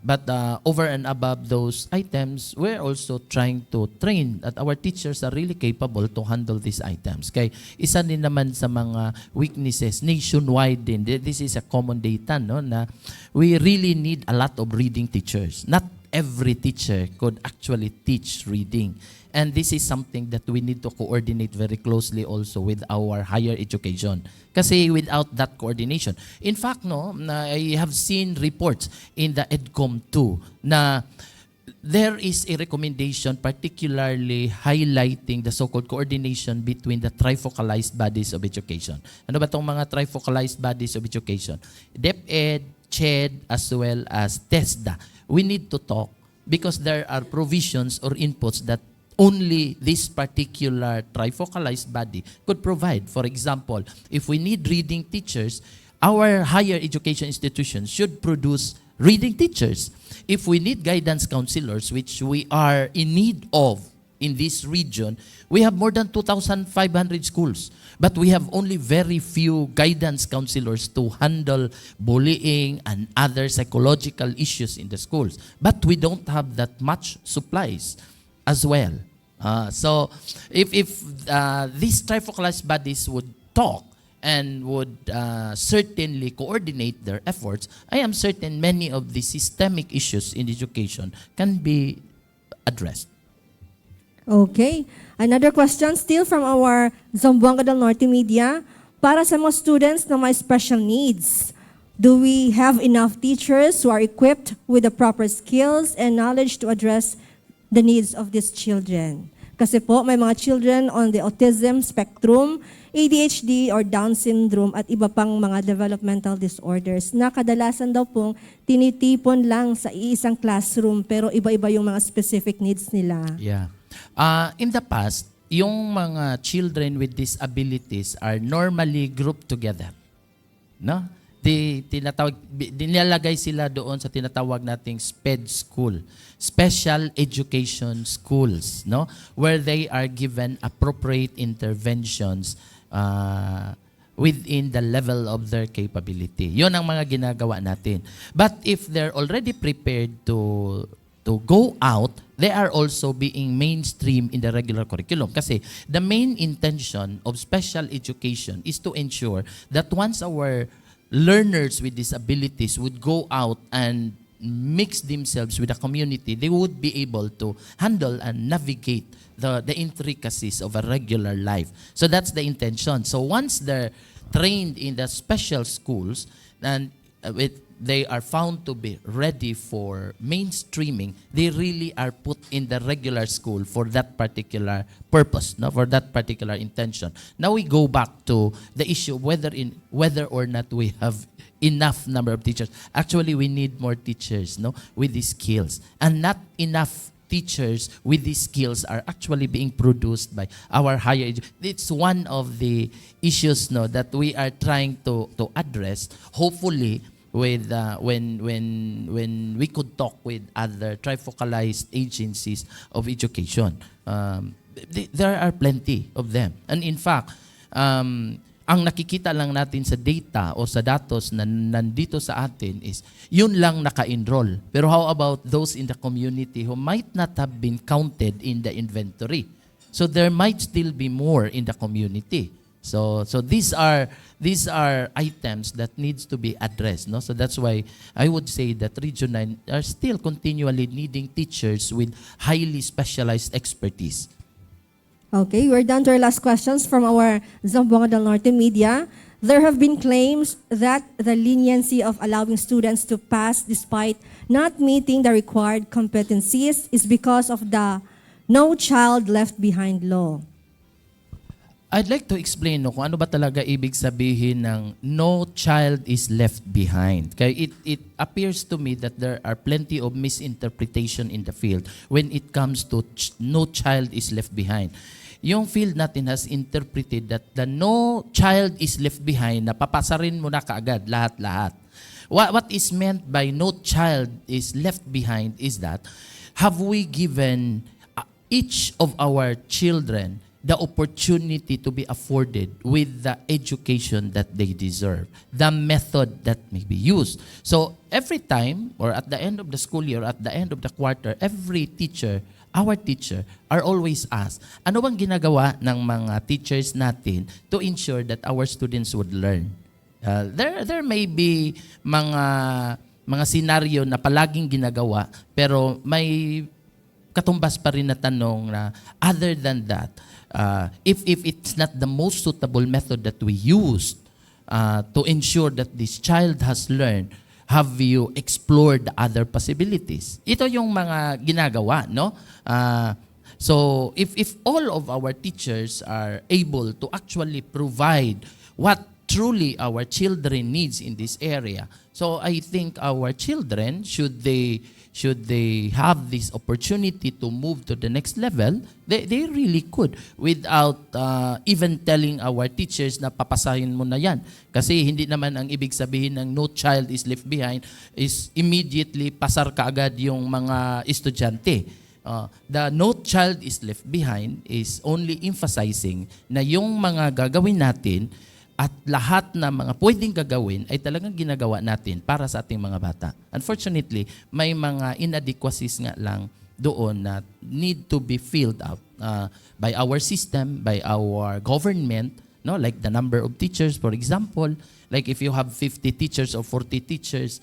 But over and above those items, we're also trying to train that our teachers are really capable to handle these items. Kaya isa din naman sa mga weaknesses nationwide din, this is a common data, no, na we really need a lot of reading teachers. Not every teacher could actually teach reading. And this is something that we need to coordinate very closely also with our higher education. Kasi without that coordination, in fact, no, I have seen reports in the EDCOM 2 na there is a recommendation particularly highlighting the so-called coordination between the trifocalized bodies of education. Ano ba itong mga trifocalized bodies of education? DepEd, CHED, as well as TESDA. We need to talk because there are provisions or inputs that only this particular trifocalized body could provide. For example, if we need reading teachers, our higher education institutions should produce reading teachers. If we need guidance counselors, which we are in need of in this region, we have more than 2,500 schools. But we have only very few guidance counselors to handle bullying and other psychological issues in the schools. But we don't have that much supplies as well. So if these trifocalized bodies would talk and would certainly coordinate their efforts, I am certain many of the systemic issues in education can be addressed. Okay. Another question still from our Zamboanga del Norte media. Para sa mga students na may special needs, do we have enough teachers who are equipped with the proper skills and knowledge to address the needs of these children? Kasi po, may mga children on the autism spectrum, ADHD or Down syndrome at iba pang mga developmental disorders na kadalasan daw pong tinitipon lang sa iisang classroom pero iba-iba yung mga specific needs nila. Yeah. In the past, yung mga children with disabilities are normally grouped together. No? Nilalagay sila doon sa tinatawag nating SPED school, special education schools, no, where they are given appropriate interventions within the level of their capability. Yun ang mga ginagawa natin. But if they're already prepared to go out, they are also being mainstream in the regular curriculum. Kasi the main intention of special education is to ensure that once our learners with disabilities would go out and mix themselves with the community, they would be able to handle and navigate the intricacies of a regular life. So that's the intention. So once they're trained in the special schools, and they are found to be ready for mainstreaming, they really are put in the regular school for that particular purpose, no, for that particular intention. Now we go back to the issue of whether or not we have enough number of teachers. Actually, we need more teachers, no, with these skills, and not enough teachers with these skills are actually being produced by our higher education. It's one of the issues, no, that we are trying to address. Hopefully, with when we could talk with other trifocalized agencies of education, there are plenty of them. And in fact, ang nakikita lang natin sa data o sa datos na nandito sa atin is yun lang naka-enroll. Pero how about those in the community who might not have been counted in the inventory? So there might still be more in the community. So these are items that needs to be addressed, no? So that's why I would say that Region 9 are still continually needing teachers with highly specialized expertise. Okay, we're down to our last questions from our Zamboanga del Norte media. There have been claims that the leniency of allowing students to pass despite not meeting the required competencies is because of the No Child Left Behind law. I'd like to explain, no, kung ano ba talaga ibig sabihin ng no child is left behind. Kaya it appears to me that there are plenty of misinterpretation in the field when it comes to no child is left behind. Yung field natin has interpreted that the no child is left behind, na papasarin mo na kaagad lahat-lahat. What is meant by no child is left behind is that have we given each of our children the opportunity to be afforded with the education that they deserve, the method that may be used. So every time, or at the end of the school year, or at the end of the quarter, every teacher, our teacher, are always asked, ano bang ginagawa ng mga teachers natin to ensure that our students would learn? There may be mga senaryo na palaging ginagawa, pero may katumbas pa rin na tanong na other than that, if it's not the most suitable method that we used to ensure that this child has learned, have you explored other possibilities? Ito yung mga ginagawa, no? So if all of our teachers are able to actually provide what truly our children needs in this area, so I think our children, should they have this opportunity to move to the next level, they really could without even telling our teachers na papasahin mo na yan. Kasi hindi naman ang ibig sabihin ng no child is left behind is immediately pasar kaagad yung mga estudyante. The no child is left behind is only emphasizing na yung mga gagawin natin at lahat na mga pwedeng gagawin ay talagang ginagawa natin para sa ating mga bata. Unfortunately, may mga inadequacies nga lang doon na need to be filled out by our system, by our government, no? Like the number of teachers, for example. Like if you have 50 teachers or 40 teachers,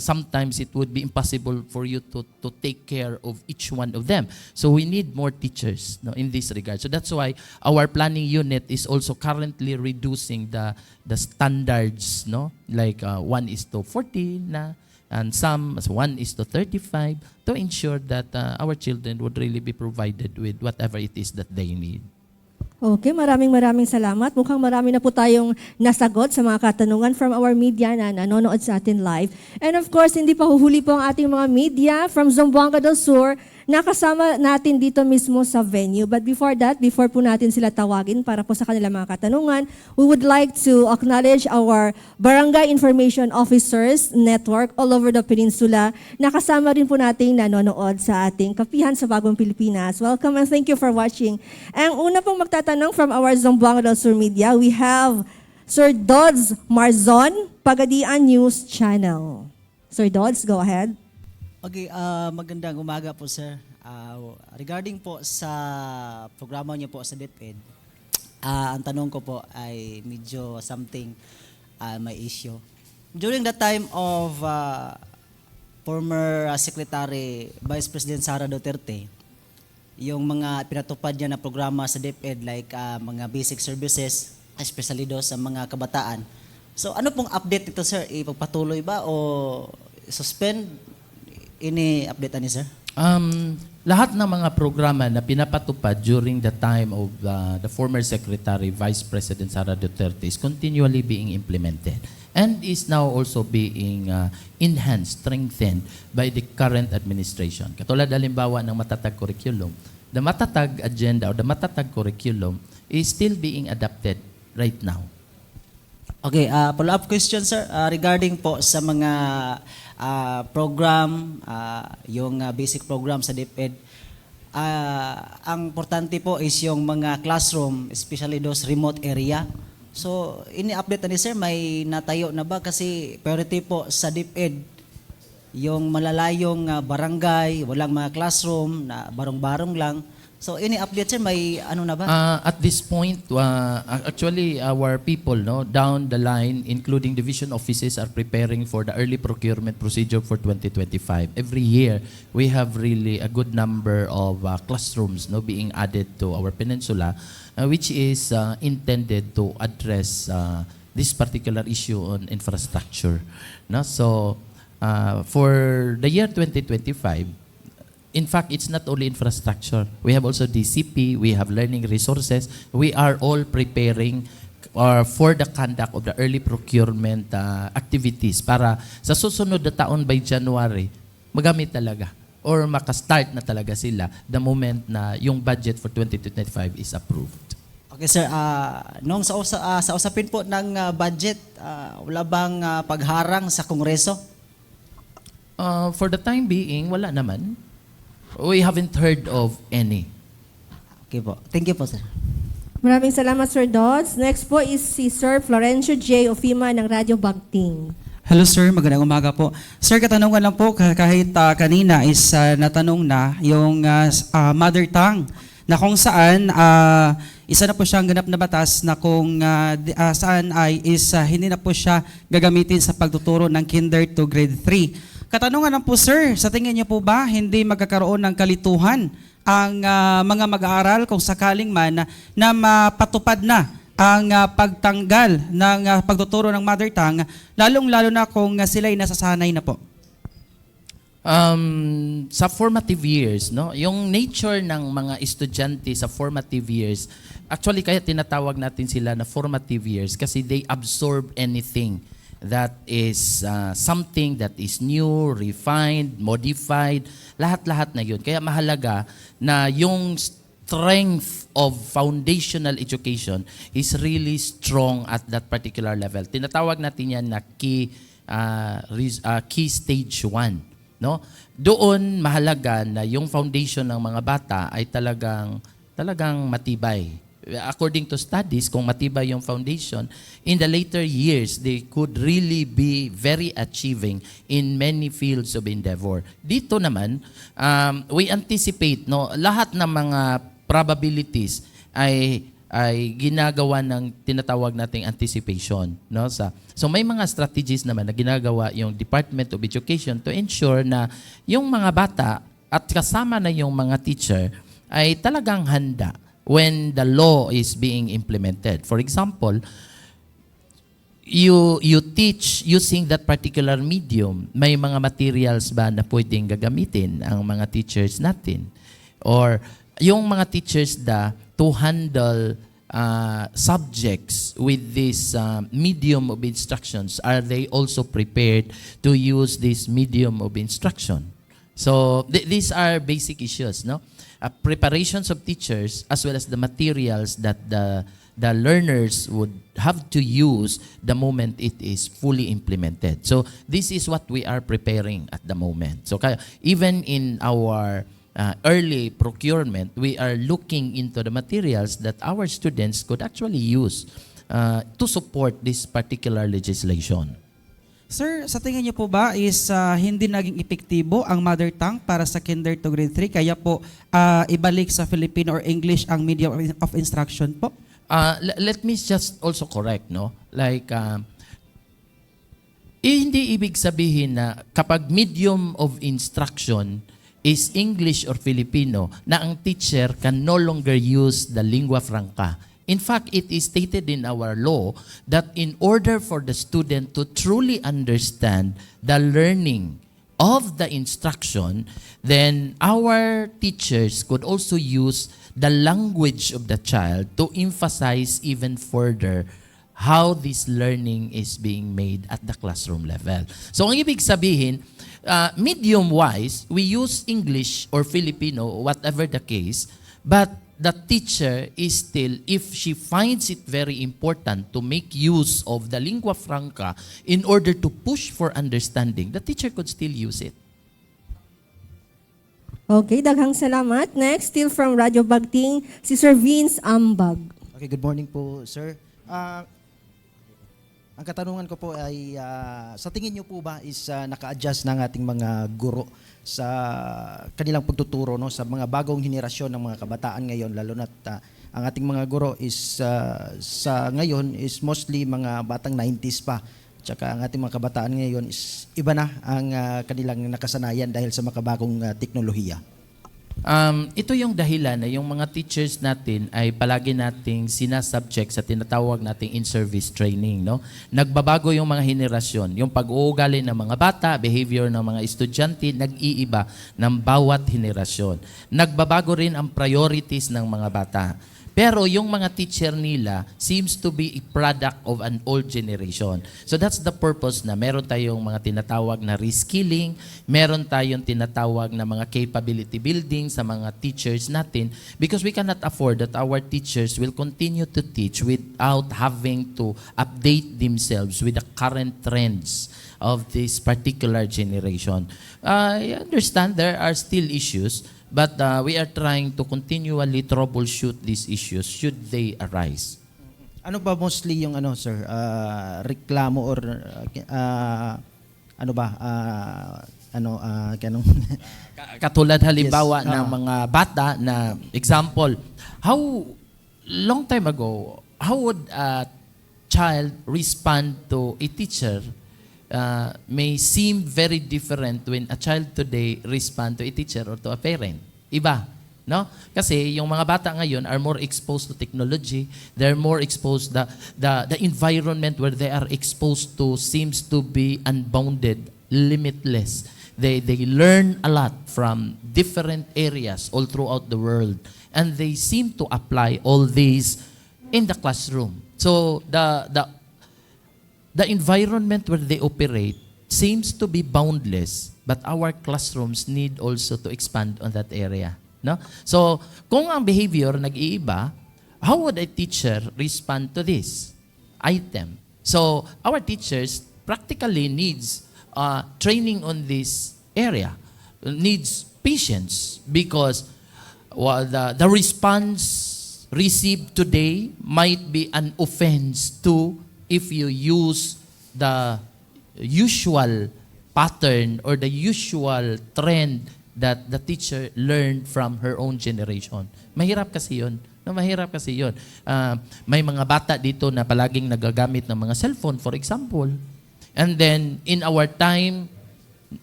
sometimes it would be impossible for you to take care of each one of them. So we need more teachers, no, in this regard. So that's why our planning unit is also currently reducing the standards, no, like 1:40 na, and some 1:35 to ensure that our children would really be provided with whatever it is that they need. Okay, maraming salamat. Mukhang marami na po tayong nasagot sa mga katanungan from our media na nanonood sa atin live. And of course, hindi pa huhuli po ang ating mga media from Zamboanga del Sur nakasama natin dito mismo sa venue. But before that, before po natin sila tawagin para po sa kanilang mga katanungan, we would like to acknowledge our Barangay Information Officers Network all over the peninsula. Nakasama rin po nating nanonood sa ating Kapihan sa Bagong Pilipinas. Welcome and thank you for watching. Ang una pong magtatanong from our Zamboanga del Sur media, we have Sir Dodds Marzon, Pagadian News Channel. Sir Dodds, go ahead. Okay, magandang umaga po sir. Regarding po sa programa niyo po sa DepEd, ang tanong ko po ay medyo something may issue. During the time of former Secretary Vice President Sara Duterte, yung mga pinatupad niya na programa sa DepEd like mga basic services, especially do sa mga kabataan. So ano pong update nito, sir? Ipagpatuloy ba o suspend? Ini-update ani, sir? Lahat ng mga programa na pinapatupad during the time of the former Secretary, Vice President Sara Duterte is continually being implemented and is now also being enhanced, strengthened by the current administration. Katulad halimbawa ng matatag curriculum, the matatag agenda or the matatag curriculum is still being adapted right now. Okay, follow-up question, sir, regarding po sa mga program, yung basic program sa DepEd. Ang importante po is yung mga classroom, especially those remote area. So, ini-update na ni sir, may natayo na ba? Kasi priority po sa DepEd, yung malalayong barangay, walang mga classroom, na barong-barong lang. So, ini-update sir, may ano na ba? At this point, actually our people down the line, including division offices, are preparing for the early procurement procedure for 2025. Every year, we have really a good number of classrooms being added to our peninsula, which is intended to address this particular issue on infrastructure. So, for the year 2025, in fact, it's not only infrastructure. We have also DCP, we have learning resources. We are all preparing for the conduct of the early procurement activities para sa susunod na taon by January, magamit talaga or makastart na talaga sila the moment na yung budget for 2025 is approved. Okay, sir. Nung sa usapin po ng budget, wala bang pagharang sa Kongreso? For the time being, wala naman. We haven't heard of any. Okay po. Thank you po, sir. Maraming salamat, Sir Dodds. Next po is si Sir Florencio J. Ofima ng Radyo Bagting. Hello sir, magandang umaga po. Sir, katanungan lang po, kahit kanina is natanong na yung mother tongue na kung saan isa na po siyang ganap na batas na kung saan ay hindi na po siya gagamitin sa pagtuturo ng kinder to grade 3. Katanungan lang po sir, sa tingin niyo po ba hindi magkakaroon ng kalituhan ang mga mag-aaral kung sakaling man na mapatupad na ang pagtanggal ng pagtuturo ng mother tongue, lalong-lalo na kung sila'y nasasanay na po? Sa formative years, yung nature ng mga estudyante sa formative years, actually kaya tinatawag natin sila na formative years kasi they absorb anything that is something that is new, refined, modified, lahat-lahat na yun. Kaya mahalaga na yung strength of foundational education is really strong at that particular level. Tinatawag natin yan na key stage 1. Doon mahalaga na yung foundation ng mga bata ay talagang matibay. According to studies, kung matibay yung foundation, in the later years, they could really be very achieving in many fields of endeavor. Dito naman, we anticipate, lahat ng mga probabilities ay ginagawa ng tinatawag nating anticipation. So may mga strategies naman na ginagawa yung Department of Education to ensure na yung mga bata at kasama na yung mga teacher ay talagang handa when the law is being implemented. For example, you teach using that particular medium, may mga materials ba na pwedeng gagamitin ang mga teachers natin? Or yung mga teachers to handle subjects with this medium of instructions, are they also prepared to use this medium of instruction? So these are basic issues, preparations of teachers as well as the materials that the learners would have to use the moment it is fully implemented. So this is what we are preparing at the moment. So even in our early procurement, we are looking into the materials that our students could actually use to support this particular legislation. Sir, sa tingin niyo po ba is hindi naging epektibo ang mother tongue para sa kinder to grade 3? Kaya po ibalik sa Filipino or English ang medium of instruction po? Let me just also correct, like Hindi ibig sabihin na kapag medium of instruction is English or Filipino, na ang teacher can no longer use the lingua franca. In fact, it is stated in our law that in order for the student to truly understand the learning of the instruction, then our teachers could also use the language of the child to emphasize even further how this learning is being made at the classroom level. So ang ibig sabihin, medium-wise, we use English or Filipino, whatever the case, but the teacher is still, if she finds it very important to make use of the lingua franca in order to push for understanding, the teacher could still use it. Okay, daghang salamat. Next, still from Radyo Bagting, si Sir Vince Ambag. Okay, good morning po, sir. Ang katanungan ko po ay, sa tingin niyo po ba is naka-adjust ng ating mga guro sa kanilang pagtuturo, no, sa mga bagong henerasyon ng mga kabataan ngayon, lalo na't ang ating mga guro is sa ngayon is mostly mga batang 90s pa. Tsaka ang ating mga kabataan ngayon is iba na ang kanilang nakasanayan dahil sa makabagong teknolohiya. Ito yung dahilan na yung mga teachers natin ay palagi nating sinasubject sa tinatawag nating in-service training. No? Nagbabago yung mga henerasyon. Yung pag-uugali ng mga bata, behavior ng mga estudyante, nag-iiba ng bawat henerasyon. Nagbabago rin ang priorities ng mga bata. Pero yung mga teacher nila seems to be a product of an old generation. So that's the purpose na meron tayong mga tinatawag na reskilling, meron tayong tinatawag na mga capability building sa mga teachers natin because we cannot afford that our teachers will continue to teach without having to update themselves with the current trends of this particular generation. I understand there are still issues, but we are trying to continually troubleshoot these issues should they arise. Ano ba mostly yung sir, reklamo or kanong Katulad halimbawa Yes. ng mga bata na example, how long time ago, how would a child respond to a teacher may seem very different when a child today respond to a teacher or to a parent. Iba, no? Kasi yung mga bata ngayon are more exposed to technology. They're more exposed, the environment where they are exposed to seems to be unbounded, limitless. They learn a lot from different areas all throughout the world. And they seem to apply all these in the classroom. So the environment where they operate seems to be boundless, but our classrooms need also to expand on that area. No? So, kung ang behavior nag-iiba, how would a teacher respond to this item? So, our teachers practically needs training on this area, needs patience because the response received today might be an offense to if you use the usual pattern or the usual trend that the teacher learned from her own generation. Mahirap kasi yun. No, mahirap kasi yun. May mga bata dito na palaging nagagamit ng mga cellphone, for example. And then, in our time,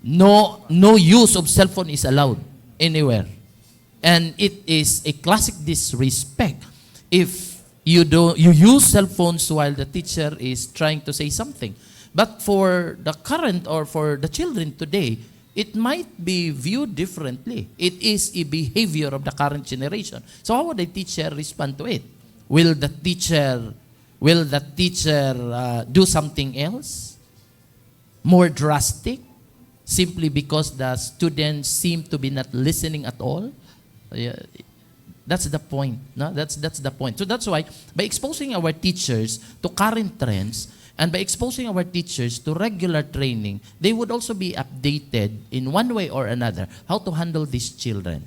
no use of cellphone is allowed anywhere. And it is a classic disrespect if you use cell phones while the teacher is trying to say something. But for the current or for the children today, it might be viewed differently. It is a behavior of the current generation. So how would a teacher respond to it? Will the teacher do something else? More drastic? Simply because the students seem to be not listening at all? That's the point. No? That's the point. So that's why, by exposing our teachers to current trends and by exposing our teachers to regular training, they would also be updated in one way or another how to handle these children.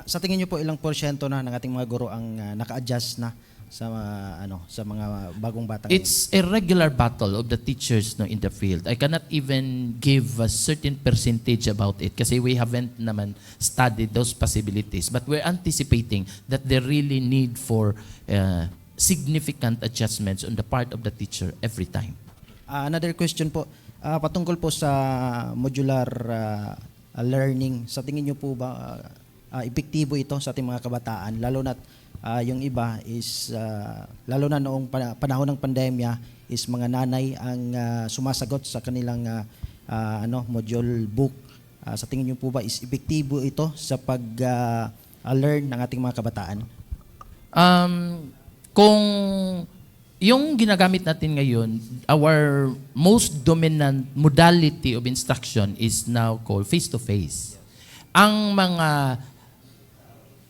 Sa tingin niyo po ilang porsyento na ng ating mga guro ang naka-adjust na sa mga bagong bata? It's a regular battle of the teachers in the field. I cannot even give a certain percentage about it kasi we haven't naman studied those possibilities. But we're anticipating that there really need for significant adjustments on the part of the teacher every time. Another question po, patungkol po sa modular learning. Sa tingin niyo po ba epektibo ito sa ating mga kabataan? Lalo na yung iba is, lalo na noong panahon ng pandemya, is mga nanay ang sumasagot sa kanilang module book. Sa tingin niyo po ba is epektibo ito sa pag-learn ng ating mga kabataan? Kung yung ginagamit natin ngayon, our most dominant modality of instruction is now called face-to-face. Ang mga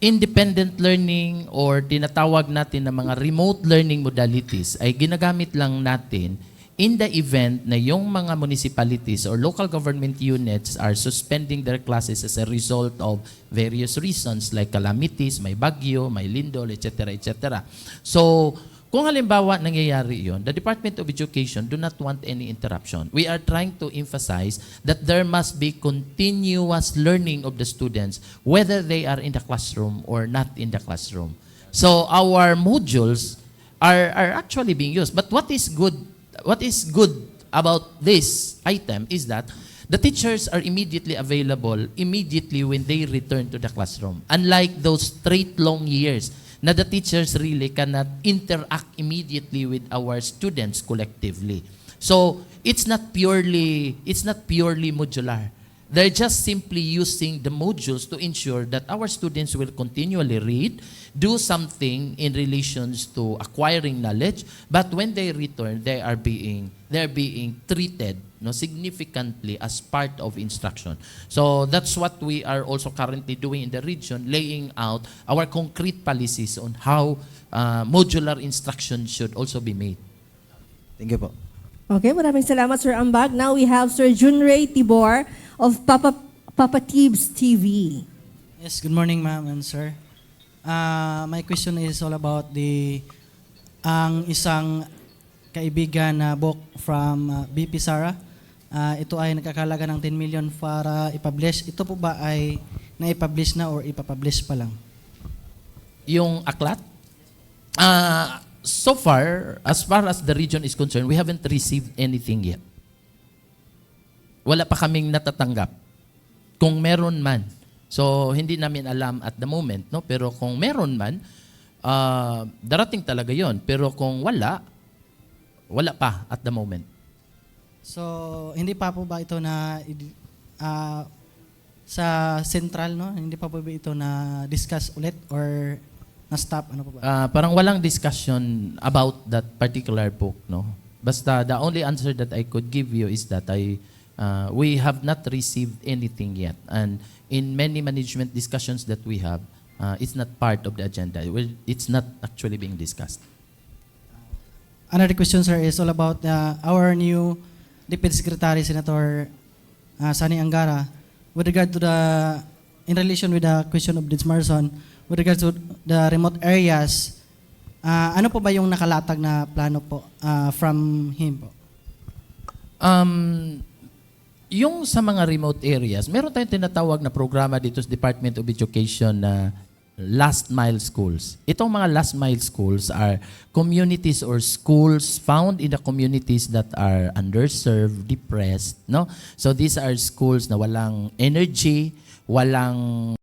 independent learning or tinatawag natin na mga remote learning modalities ay ginagamit lang natin in the event na yung mga municipalities or local government units are suspending their classes as a result of various reasons like calamities, may bagyo, may lindol, etc. etc. So, kung halimbawa nangyayari yon, the Department of Education do not want any interruption. We are trying to emphasize that there must be continuous learning of the students whether they are in the classroom or not in the classroom. So our modules are actually being used. But what is good about this item is that the teachers are immediately available immediately when they return to the classroom. Unlike those straight long years na the teachers really cannot interact immediately with our students collectively. So, it's not purely modular. They're just simply using the modules to ensure that our students will continually read, do something in relations to acquiring knowledge, but when they return, they're being treated significantly as part of instruction. So that's what we are also currently doing in the region, laying out our concrete policies on how modular instruction should also be made. Thank you po. Okay, maraming salamat, Sir Ambag. Now we have Sir Junray Tibor of Papa Tibs TV. Yes, good morning, ma'am and sir. My question is all about ang isang kaibigan na book from BP Sara. Ito ay nagkakalaga ng 10 million para i-publish. Ito po ba ay na-i-publish na or ipapublish pa lang? Yung aklat? So far as the region is concerned, we haven't received anything yet. Wala pa kaming natatanggap. Kung meron man. So, hindi namin alam at the moment, no? Pero kung meron man, darating talaga yon. Pero kung wala pa at the moment. So, hindi pa po ba ito na sa central, no? Hindi pa po ba ito na discuss ulit or na-stop? Ano po ba? Parang walang discussion about that particular book, no? Basta the only answer that I could give you is that we have not received anything yet. And in many management discussions that we have, it's not part of the agenda. It's not actually being discussed. Another question, sir, is all about our new Deputy Secretary, Senator Sani Angara, with regard to in relation with the question of Marson, with regard to the remote areas, ano po ba yung nakalatag na plano po from him po? Yung sa mga remote areas, meron tayong tinatawag na programa dito sa Department of Education na last mile schools. Itong mga last mile schools are communities or schools found in the communities that are underserved, depressed, no? So these are schools na walang energy, walang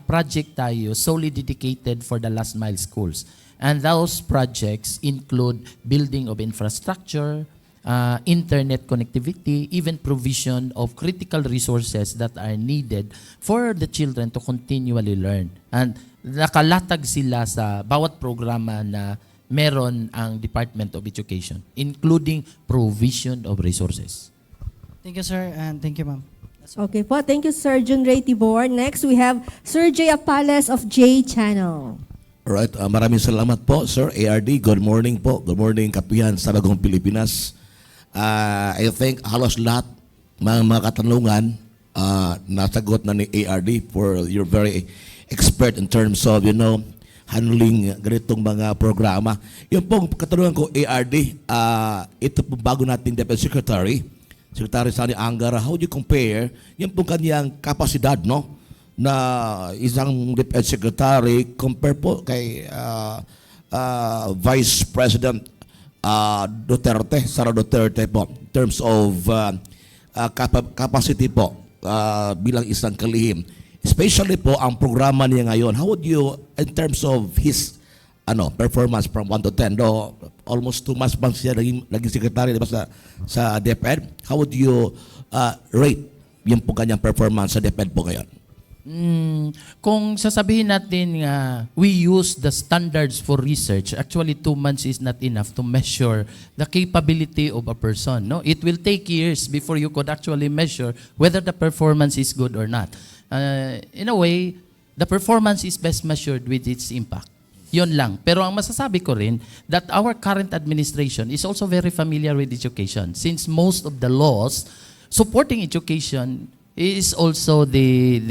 project tayo solely dedicated for the last mile schools. And those projects include building of infrastructure, internet connectivity, even provision of critical resources that are needed for the children to continually learn. And nakalatag sila sa bawat programa na meron ang Department of Education, including provision of resources. Thank you, sir, and thank you, ma'am. Okay po, thank you, Sir Junray Tibor. Next, we have Sir Jay Apales of J Channel. Alright, maraming salamat po, Sir ARD. Good morning po. Good morning, Kapihan sa Bagong Pilipinas. I think halos lahat mga katanungan nasagot na ni ARD for you're very expert in terms of, handling ganitong mga programa. Yung pong katanungan ko, ARD, ito po bago nating Deputy Secretary Sani Angara, how do you compare yung pong kanyang kapasidad, no? na isang DepEd Secretary compare po kay Vice President Sara Duterte po, in terms of capacity po bilang isang kalihim. Especially po ang programa niya ngayon. How would you, in terms of his performance from 1 to 10, though almost 2 months bang siya naging secretary, diba, sa DepEd, how would you rate yung po kanyang performance sa DepEd po ngayon? Kung sasabihin natin nga we use the standards for research, actually 2 months is not enough to measure the capability of a person. No, it will take years before you could actually measure whether the performance is good or not. In a way, the performance is best measured with its impact. Yun lang. Pero ang masasabi ko rin that our current administration is also very familiar with education, since most of the laws supporting education is also the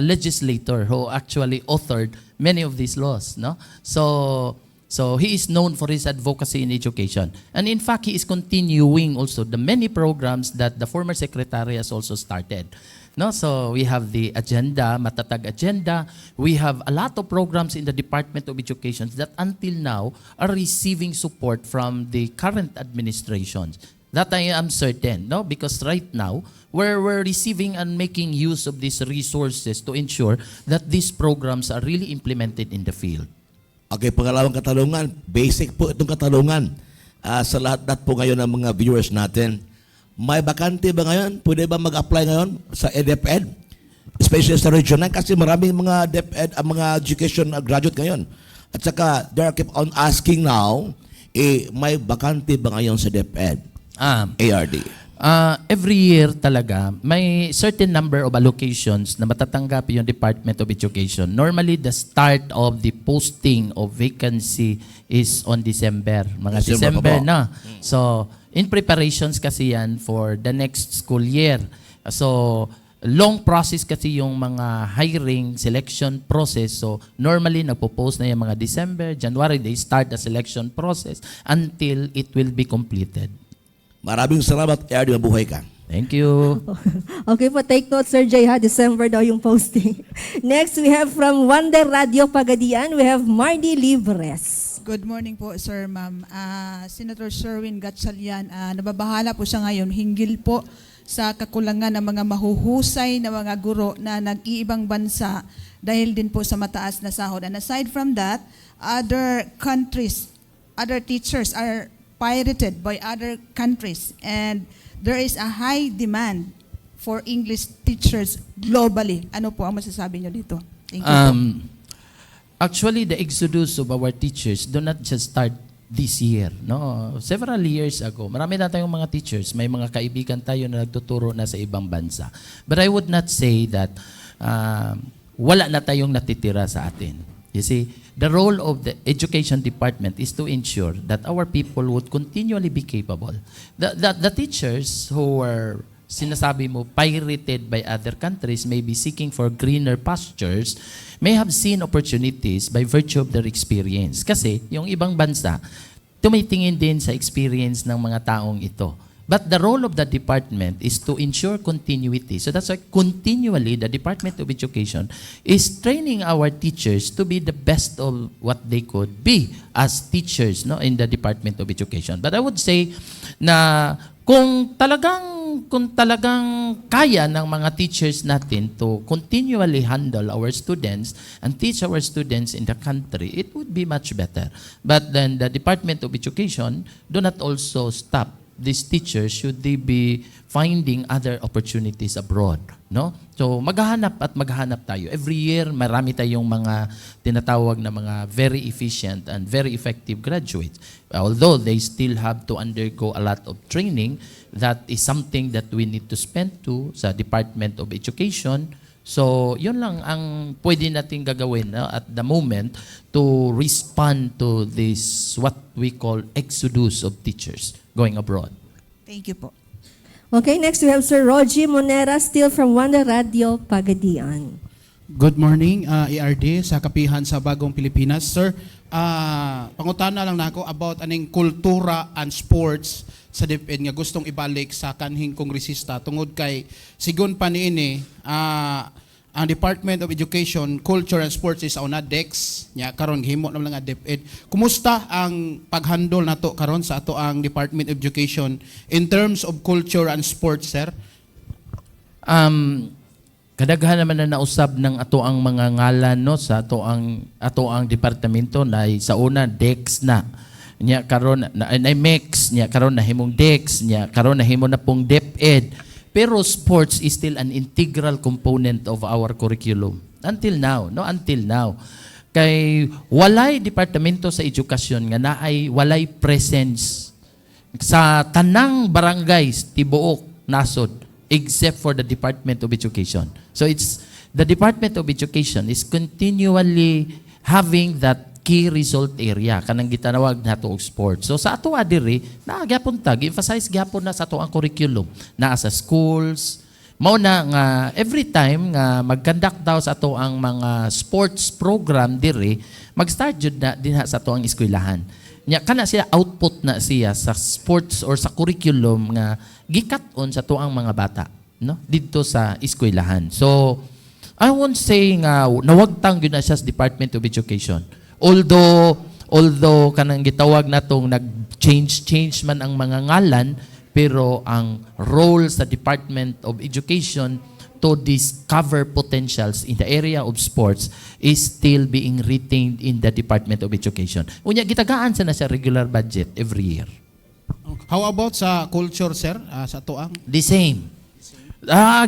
legislator who actually authored many of these laws, no? So he is known for his advocacy in education. And in fact, he is continuing also the many programs that the former secretary has also started. No, so we have the agenda, matatag agenda. We have a lot of programs in the Department of Education that until now are receiving support from the current administrations. That I am certain, no? Because right now, we're receiving and making use of these resources to ensure that these programs are really implemented in the field. Okay, pangalawang katanungan. Basic po itong katanungan. Sa lahat po ngayon ng mga viewers natin, may bakante ba ngayon? Pwede ba mag-apply ngayon sa DepEd? Especially sa regional, kasi maraming mga DepEd, mga education graduate ngayon. At saka, they keep on asking now, may bakante ba ngayon sa DepEd? ARD. Every year talaga, may certain number of allocations na matatanggap yung Department of Education. Normally, the start of the posting of vacancy is on December. Mga December na. So, in preparations kasi yan for the next school year. So, long process kasi yung mga hiring, selection process. So, normally, nagpo-post na yung mga December, January, they start the selection process until it will be completed. Maraming salamat, ARD. Mabuhay ka. Thank you. Okay po, take note, Sir Jay, ha? December daw yung posting. Next, we have from Wonder Radio Pagadian, we have Mardy Libres. Good morning po, Sir, Ma'am. Senator Sherwin Gatchalian, nababahala po siya ngayon hinggil po sa kakulangan ng mga mahuhusay na mga guro na nag-iibang bansa dahil din po sa mataas na sahod. And aside from that, other countries, other teachers are pirated by other countries, and there is a high demand for English teachers globally. Ano po ang masasabi niyo dito? Thank you. Actually, the exodus of our teachers do not just start this year. No, several years ago, marami na tayong mga teachers. May mga kaibigan tayo na nagtuturo na sa ibang bansa. But I would not say that wala na tayong natitira sa atin. You see, the role of the education department is to ensure that our people would continually be capable. The teachers who are, sinasabi mo, pirated by other countries, may be seeking for greener pastures, may have seen opportunities by virtue of their experience. Kasi yung ibang bansa, tumitingin din sa experience ng mga taong ito. But the role of the department is to ensure continuity. So that's why continually the Department of Education is training our teachers to be the best of what they could be as teachers, no, in the Department of Education. But I would say na kung talagang kaya ng mga teachers natin to continually handle our students and teach our students in the country, it would be much better. But then the Department of Education do not also stop these teachers should they be finding other opportunities abroad, no? So maghahanap tayo. Every year marami tayong mga tinatawag na mga very efficient and very effective graduates. Although they still have to undergo a lot of training, that is something that we need to spend to sa Department of Education. So, yun lang ang pwede natin gagawin at the moment to respond to this, what we call exodus of teachers going abroad. Thank you po. Okay, next we have Sir Rogie Monera, still from Wonder Radio Pagadian. Good morning, ARD, sa Kapihan sa Bagong Pilipinas. Sir, pangutana lang nako about aning kultura and sports sa DepEd nga gustong ibalik sa kanhing kongresista tungod kay sigon pa niini ang Department of Education, Culture and Sports is una DEX nya karon gihimo na nga DepEd. Kumusta ang paghandle nato karon sa ato ang Department of Education in terms of culture and sports, sir? Kadaghan naman na nausab ng ato ang mga ngalan no sa ato ang departamento na sa una DEX na nya karon na MEX nya karon nahimong DEX nya karon nahimo na pong DepEd. Pero sports is still an integral component of our curriculum. Until now, no? Until now. Kay walay departamento sa edukasyon nga naay walay presence sa tanang barangays tibuok nasod except for the Department of Education. So it's the Department of Education is continually having that key result area kanang gitanawag nato og sports. So sa ato adiri na gyapon tag emphasize gyapon na sa ato ang curriculum na sa schools mao na nga every time nga mag-conduct daw sa ato ang mga sports program diri mag-start jud na dinha sa ato ang eskwelahan. Nya kana siya output na siya sa sports or sa curriculum nga gikat-on sa ato ang mga bata no didto sa eskwelahan. So I won't say nga nawagtang gyud na siya sa Department of Education. Although kanang gitawag natong nag-change man ang mga ngalan, pero ang role sa Department of Education to discover potentials in the area of sports is still being retained in the Department of Education. Unya gitagaan sa na sa regular budget every year. How about sa culture, sir? Sa tuang? The same.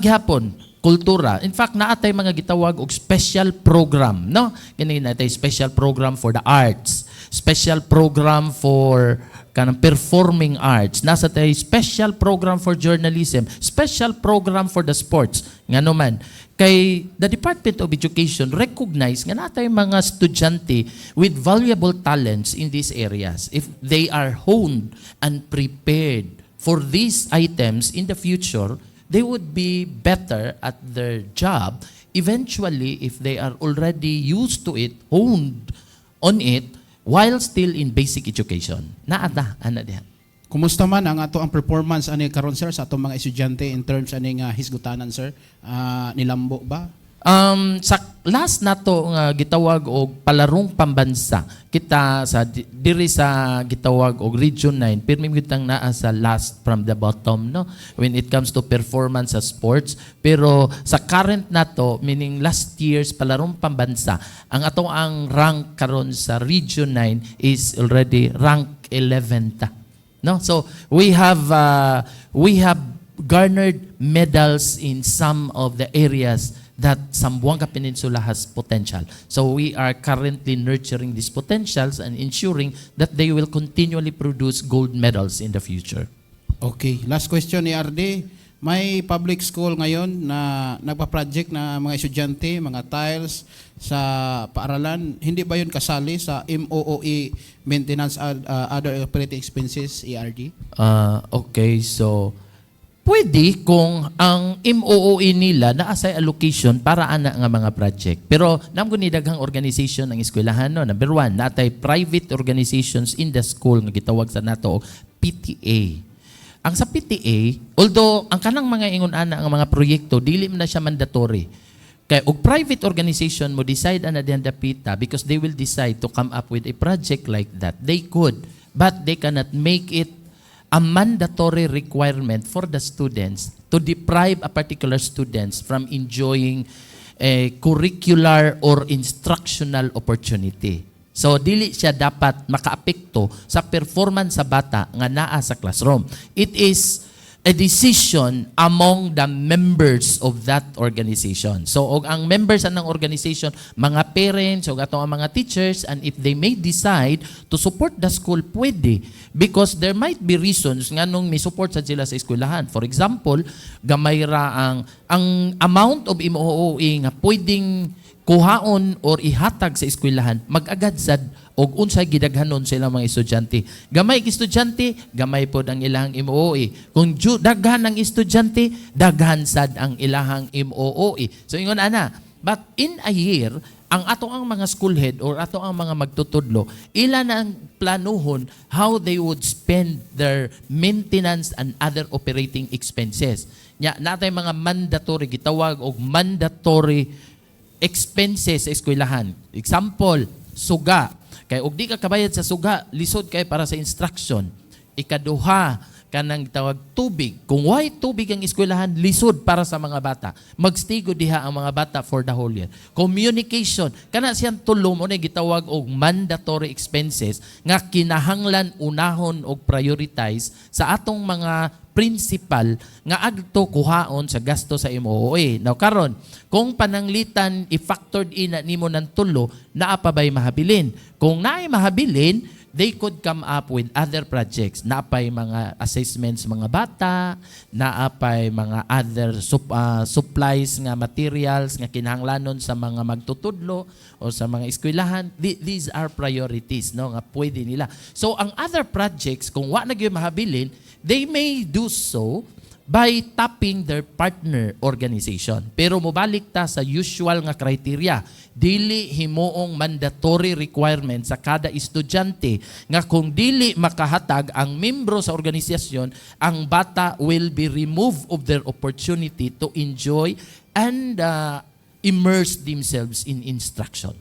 Gihapon. Kultura. In fact, naatay mga gitawag og special program, no? Kini naatay special program for the arts, special program for kanang performing arts, nasa tay special program for journalism, special program for the sports. Ngano man, kay the Department of Education recognize nga natay mga estudyante with valuable talents in these areas. If they are honed and prepared for these items in the future, they would be better at their job eventually if they are already used to it, honed on it, while still in basic education. Naata, ana diha. Kumusta man ang ato ang performance ani karon, sir, sa atong mga estudyante in terms ani nga hisgutanan, sir? Nilambo ba? Sa last nato nga gitawag og palarong pambansa kita sa diri sa gitawag og Region 9 pirmi gitang naa sa last from the bottom no when it comes to performance sa sports, pero sa current nato meaning last year's palarong pambansa ang ato ang rank karon sa Region 9 is already rank 11 ta no. So we have garnered medals in some of the areas that Zamboanga Peninsula has potential. So we are currently nurturing these potentials and ensuring that they will continually produce gold medals in the future. Okay. Last question ni RD. May public school ngayon na nagpa-project na mga estudyante, mga tiles sa paaralan. Hindi ba yun kasali sa MOOE Maintenance Other Operating Expenses, ERD? Okay, so pwede kung ang MOOE nila naasay allocation para ana nga mga project. Pero namgo ni daghang organization ang eskwelahan no. Number one, natay private organizations in the school nga gitawag sa nato PTA. Ang sa PTA, although ang kanang mga ingon ana ang mga proyekto dili man na siya mandatory. Kay og private organization mo decide ana diyan dapita because they will decide to come up with a project like that. They could, but they cannot make it a mandatory requirement for the students to deprive a particular students from enjoying a curricular or instructional opportunity. So dili siya dapat makaapekto sa performance sa bata nga naa sa classroom. It is a decision among the members of that organization. So og ang members ng organization, mga parents og ato ang mga teachers, and if they may decide to support the school, pwede, because there might be reasons nga nung may support sa sila sa eskwelahan. For example, gamay ra ang amount of MOOE nga pwedeng kuhaon or ihatag sa eskwelahan, mag-agad sad og unsay gidaghanon sa ilang mga estudyante. Gamay ang estudyante, gamay pod ang ilahang MOOE. Kung daghan ang estudyante, daghan sad ang ilahang MOOE. So ingon ana, but in a year, ang ato ang mga school head or ato ang mga magtutudlo, ila na ang planuhon how they would spend their maintenance and other operating expenses. Nya natay mga mandatory gitawag og mandatory expenses sa eskwelahan. Example, suga. Kay og di ka kabayad sa suga, lisod kay para sa instruction. Ikaduha, kanang tawag tubig. Kung why tubig ang eskwelahan, lisod para sa mga bata. Magstigo diha ang mga bata for the whole year. Communication, kana siyang tulo mo na gitawag og mandatory expenses nga kinahanglan unahon og prioritize sa atong mga principal nga agto kuhaon sa gasto sa MOOA. Now karon, kung pananglitan i-factored in na nimo ng tulo, naa pa ba'y mahabilin? Kung naay mahabilin, they could come up with other projects. Naapay mga assessments mga bata, naapay mga other supplies nga materials nga kinahanglanon sa mga magtutudlo o sa mga eskwelahan. These are priorities, no, nga pwede nila. So ang other projects, kung wa na gyud mahabilin, they may do so by tapping their partner organization. Pero mobalik ta sa usual nga criteria. Dili himuong mandatory requirement sa kada estudyante nga kung dili makahatag ang membro sa organisasyon, ang bata will be removed of their opportunity to enjoy and immerse themselves in instruction.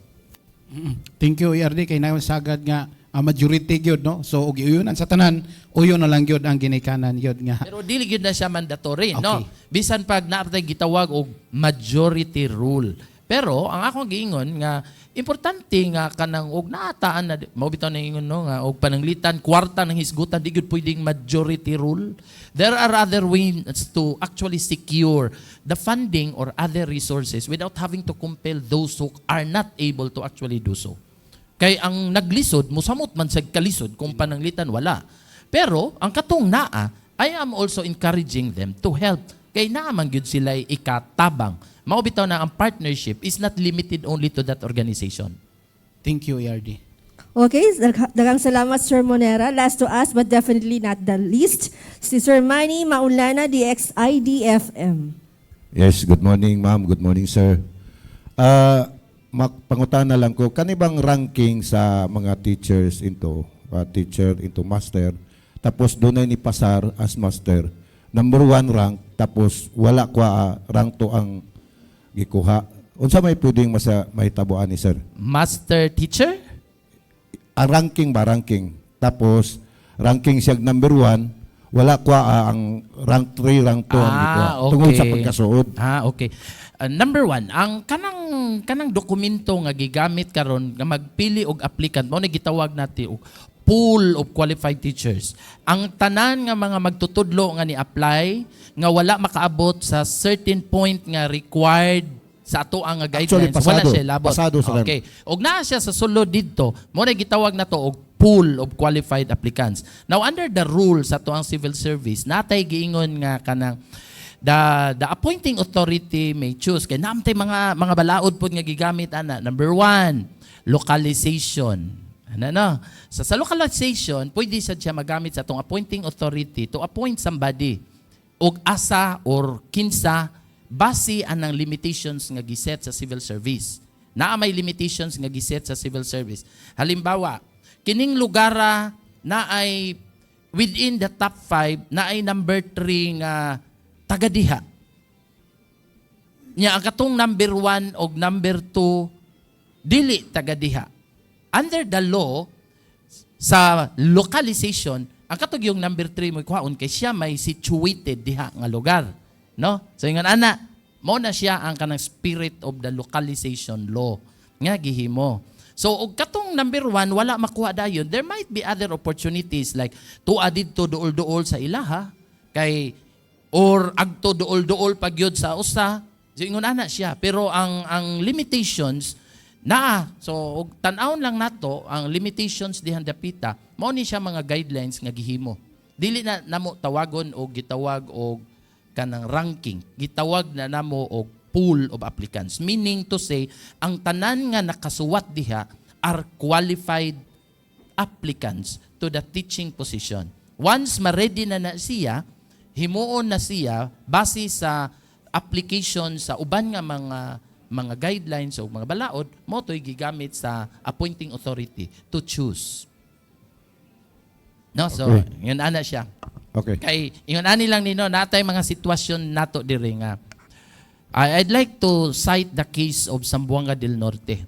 Thank you, ERD. Kay nayon sagad nga majority gyud, no? So og uyunan sa tanan, uyon na lang gyud ang ginikanan gyud nga. Pero dili gyud na siya mandatory, Okay. no? Bisan pag naatay gitawag og majority rule. Pero ang akong giingon nga importante nga kanang og naataan na mao bitaw na ingon, no, nga og pananglitan kwarta ng hisgutan di gyud pwedeng majority rule. There are other ways to actually secure the funding or other resources without having to compel those who are not able to actually do so. Kay ang naglisod, musamot man sa kalisod, kung pananglitan wala. Pero, ang katong naa, I am also encouraging them to help. Kay naaman gyud sila ikatabang. Mao bitaw na ang partnership is not limited only to that organization. Thank you, ERD. Okay, daghang salamat Sir Monera. Last to us but definitely not the least, si Sir Manny Maulana, DXIDFM. Yes, good morning ma'am, good morning sir. Pangutana lang ko, kanibang ranking sa mga teachers into master, tapos doon ay nipasar as master, number 1 rank, tapos wala kwa rank 2 ang gikuha. Unsa may pwedeng mahitabuan ni sir? Master teacher? Ranking. Tapos ranking siya number 1, wala kwa ang rank 3, rank 2 ang gikuha. Okay. Tungod sa pagkasuod. Okay. Number 1, ang kanang dokumento nga gigamit karon nga magpili og applicant mao na gitawag natin og pool of qualified teachers. Ang tanan nga mga magtutudlo nga ni-apply nga wala makaabot sa certain point nga required sa ato ang guidelines, wala siya labot. Okay. Og naa siya sa sulod didto, mao na gitawag nato og pool of qualified applicants. Now under the rules sa ato ang civil service, natay giingon nga kanang the appointing authority may choose kay namtay mga balaod pod nga gigamit ana. Number 1, localization. Ano? Sa localization, pwede siya magamit sa atong appointing authority to appoint somebody og asa or kinsa base anang limitations nga giset sa civil service. Naa may limitations nga giset sa civil service. Halimbawa, kining lugara na ay within the top 5 na ay number 3 nga tagadiha. Nya ang katong number 1 o number 2 dili tagadiha. Under the law sa localization, ang katong yung number 3 mo kuhaon kay siya may situated diha nga lugar, no? So ingon ana, mao na siya ang kanang spirit of the localization law nga gihimo. So og katong number 1 wala makuha dayon, there might be other opportunities like tuwa didto duol-duol sa ilaha kay or agto duol-duol pagyod sa usa. So ingon ana siya, pero ang limitations naa. So tan-awon lang nato ang limitations dihan dapita. Mao ni siya mga guidelines nga gihimo. Dili na namo tawagon og gitawag og kanang ranking. Gitawag na namo og pool of applicants. Meaning to say, ang tanan nga nakasuwat diha are qualified applicants to the teaching position. Once ma-ready na siya, himuon na siya base sa application sa uban nga mga guidelines o mga balaod, mo to'y gigamit sa appointing authority to choose. No, so Okay. yun ana siya. Okay. Kay ingon ani lang nino natay mga sitwasyon nato diri nga. I'd like to cite the case of Zamboanga del Norte.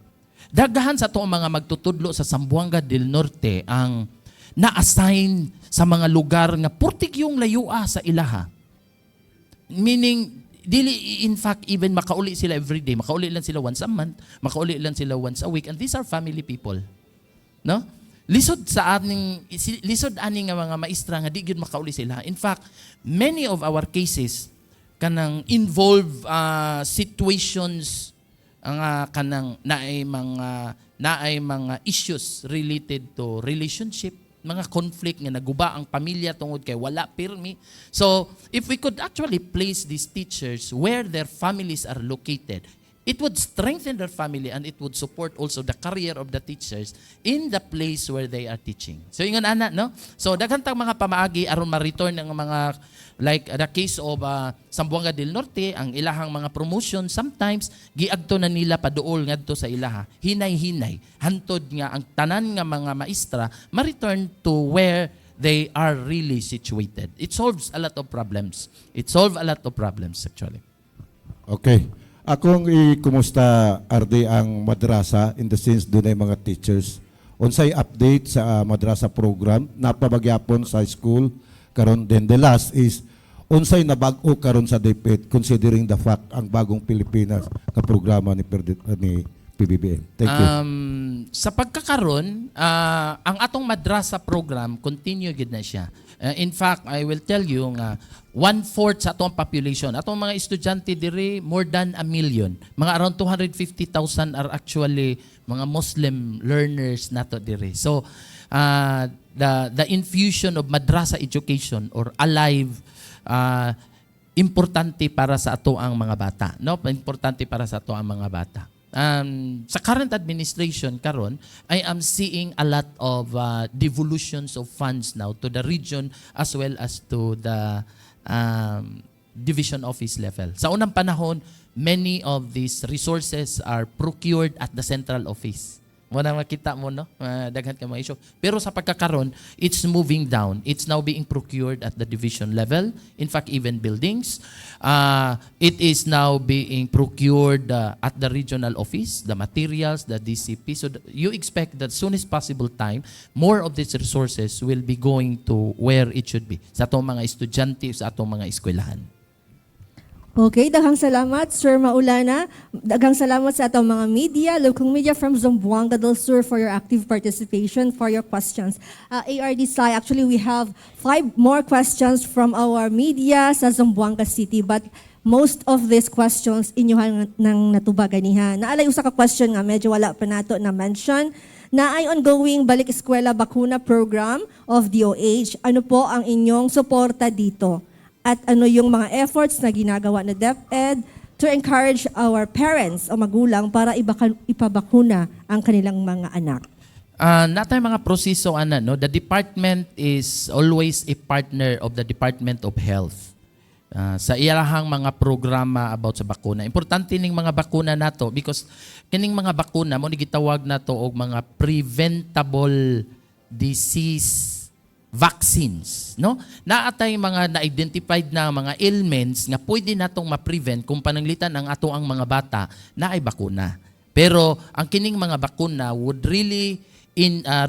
Daghan sa to mga magtutudlo sa Zamboanga del Norte ang na-assign sa mga lugar nga purtig yung layua sa ilaha. Meaning, dili in fact even makauli sila every day, makauli lang sila once a month, makauli lang sila once a week, and these are family people. No? Lisod ani nga mga maestra nga di gyud makauli sila. In fact, many of our cases kanang involve situations ang kanang naay mga issues related to relationship, mga conflict nga naguba ang pamilya tungod kay wala pirmi. So, if we could actually place these teachers where their families are located, it would strengthen their family and it would support also the career of the teachers in the place where they are teaching. So, ingon ana, no? So, daghang tang mga pamaagi aron ma-return ng mga like the case of Zamboanga del Norte, ang ilahang mga promotion, sometimes giagto na nila paduol ngadto sa ilaha. Hinay-hinay. Hantod nga ang tanan nga mga maestra ma-return to where they are really situated. It solves a lot of problems. It solves a lot of problems actually. Okay. Akong kumusta RD ang madrasa in the sense doon ay mga teachers. Unsay update sa madrasa program napabagyapon sa school karon, then the last is unsay nabag-o karon sa DepEd considering the fact ang Bagong Pilipinas ka programa ni PBBM. Thank you. Sa pagkakaroon, ang atong madrasa program continue gid na siya. In fact, I will tell you nga 1/4 sa atong population, atong mga estudyante diri more than 1 million. Mga around 250,000 are actually mga Muslim learners nato diri. So the infusion of madrasa education or alive importante para sa ato ang mga bata, no? Importante para sa ato ang mga bata. Sa current administration karon, I am seeing a lot of devolutions of funds now to the region as well as to the division office level. Sa unang panahon, many of these resources are procured at the central office. Muna makita mo, no? Daghan ka mga issue. Pero sa pagkakaroon, it's moving down. It's now being procured at the division level. In fact, even buildings. It is now being procured at the regional office, the materials, the DCP. So you expect that soon as possible time, more of these resources will be going to where it should be. Sa atong mga estudyante, sa atong mga eskwelahan. Okay, daghang salamat, Sir Maulana. Daghang salamat sa atong mga media, local media from Zamboanga del Sur for your active participation, for your questions. ARD Sai, actually we have 5 more questions from our media sa Zamboanga City, but most of these questions inyuhan nang natubaganihan. Naalay usa ka question nga medyo wala pa nato na mention na ay ongoing balik eskwela bakuna program of DOH. Ano po ang inyong suporta dito? At ano yung mga efforts na ginagawa na DepEd to encourage our parents o magulang para ipabakuna ang kanilang mga anak? Natay mga proseso no? The department is always a partner of the Department of Health. Sa ilahang mga programa about sa bakuna. Importante ning mga bakuna nato because kining mga bakuna mo ni gitawag nato og mga preventable disease vaccines, no? Naatay mga na-identified na mga ailments nga pwede natong ma-prevent kung pananglitan ang ato ang mga bata na ay bakuna. Pero ang kining mga bakuna would really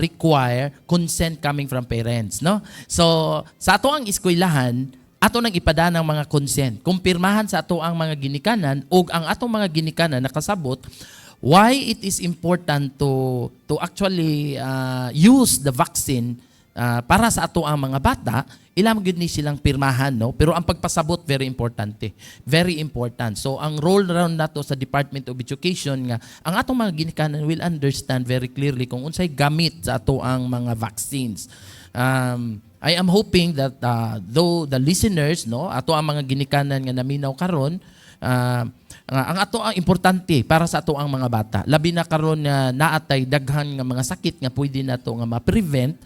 require consent coming from parents, no? So sa ato ang eskwelahan, ato nang ipada ng mga consent. Kumpirmahan sa ato ang mga ginikanan o ang atong mga ginikanan nakasabot why it is important to actually use the vaccine para sa ato ang mga bata, ilang gud ni silang pirmahan, no? Pero ang pagpasabot very importante. Very important. So ang role round nato sa Department of Education nga ang atong mga ginikanan will understand very clearly kung unsay gamit sa ato ang mga vaccines. I am hoping that though the listeners, no, ato ang mga ginikanan nga naminaw karon, ang ato ang importante para sa ato ang mga bata. Labi na karon na naatay daghan nga mga sakit nga pwede nato nga ma-prevent.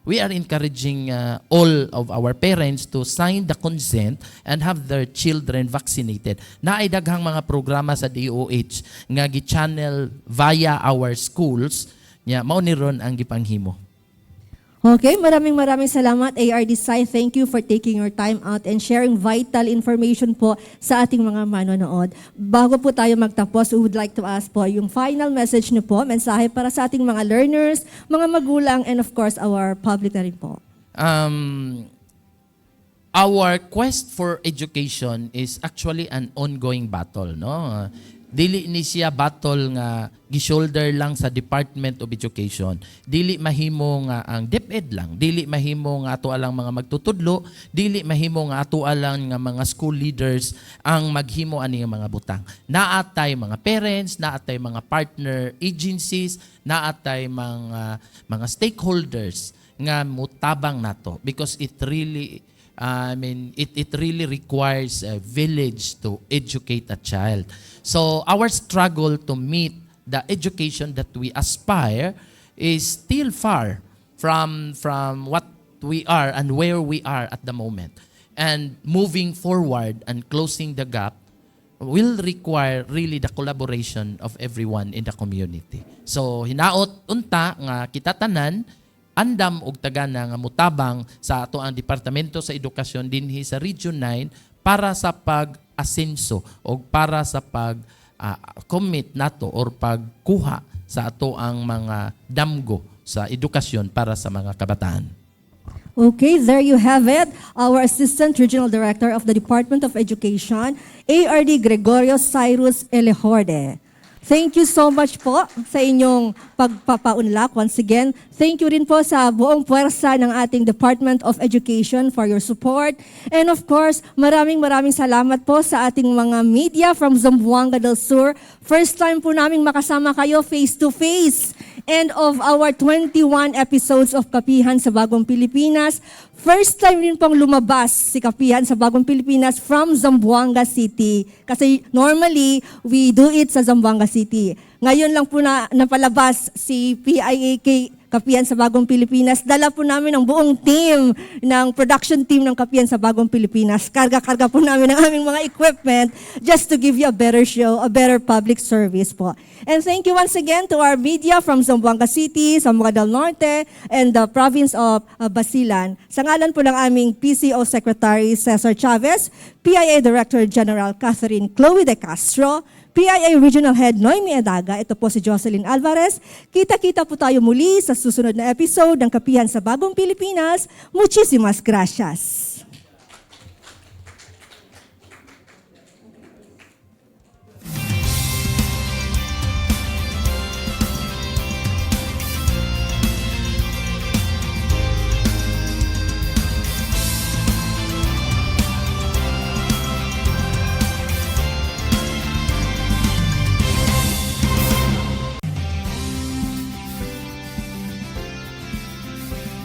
We are encouraging all of our parents to sign the consent and have their children vaccinated. Naay daghang mga programa sa DOH nga gi-channel via our schools, mao ni ron ang gipanghimo. Okay, maraming salamat ARD Sai. Thank you for taking your time out and sharing vital information po sa ating mga manonood. Bago po tayo magtapos, we would like to ask po yung final message niyo po, mensahe para sa ating mga learners, mga magulang, and of course our public na rin po. Our quest for education is actually an ongoing battle, no? Dili ni siya battle nga gi-shoulder lang sa Department of Education. Dili mahimo nga ang DepEd lang. Dili mahimo nga ato alang mga magtutudlo. Dili mahimo nga ato alang nga mga school leaders ang maghimo ani nga mga butang. Naatay mga parents, naatay mga partner agencies, naatay mga stakeholders nga mutabang nato because it really it really requires a village to educate a child. So our struggle to meet the education that we aspire is still far from what we are and where we are at the moment. And moving forward and closing the gap will require really the collaboration of everyone in the community. So hinaot unta nga kita tanan andam og tagana nga mutabang sa ato ang Departamento sa Edukasyon dinhi sa Region 9 para sa pag-asenso o para sa pag-commit nato or pagkuha sa ato ang mga damgo sa edukasyon para sa mga kabataan. Okay, there you have it. Our Assistant Regional Director of the Department of Education, ARD Gregorio Cyrus Elejorde. Thank you so much po sa inyong pagpapaunlak. Once again, thank you rin po sa buong puwersa ng ating Department of Education for your support. And of course, maraming salamat po sa ating mga media from Zamboanga del Sur. First time po naming makasama kayo face-to-face. And of our 21 episodes of Kapihan sa Bagong Pilipinas, first time rin pong lumabas si Kapihan sa Bagong Pilipinas from Zamboanga City. Kasi normally, we do it sa Zamboanga City. Ngayon lang po napalabas si PIAK Kapihan sa Bagong Pilipinas. Dala po namin ang buong team ng production team ng Kapihan sa Bagong Pilipinas. Karga-karga po namin ang aming mga equipment just to give you a better show, a better public service po. And thank you once again to our media from Zamboanga City, Zamboanga del Norte, and the province of Basilan. Sa ngalan po ng aming PCO Secretary Cesar Chavez, PIA Director General Catherine Chloe De Castro, PIA Regional Head Noemi Edaga, ito po si Jocelyn Alvarez. Kita-kita po tayo muli sa susunod na episode ng Kapihan sa Bagong Pilipinas. Muchísimas gracias.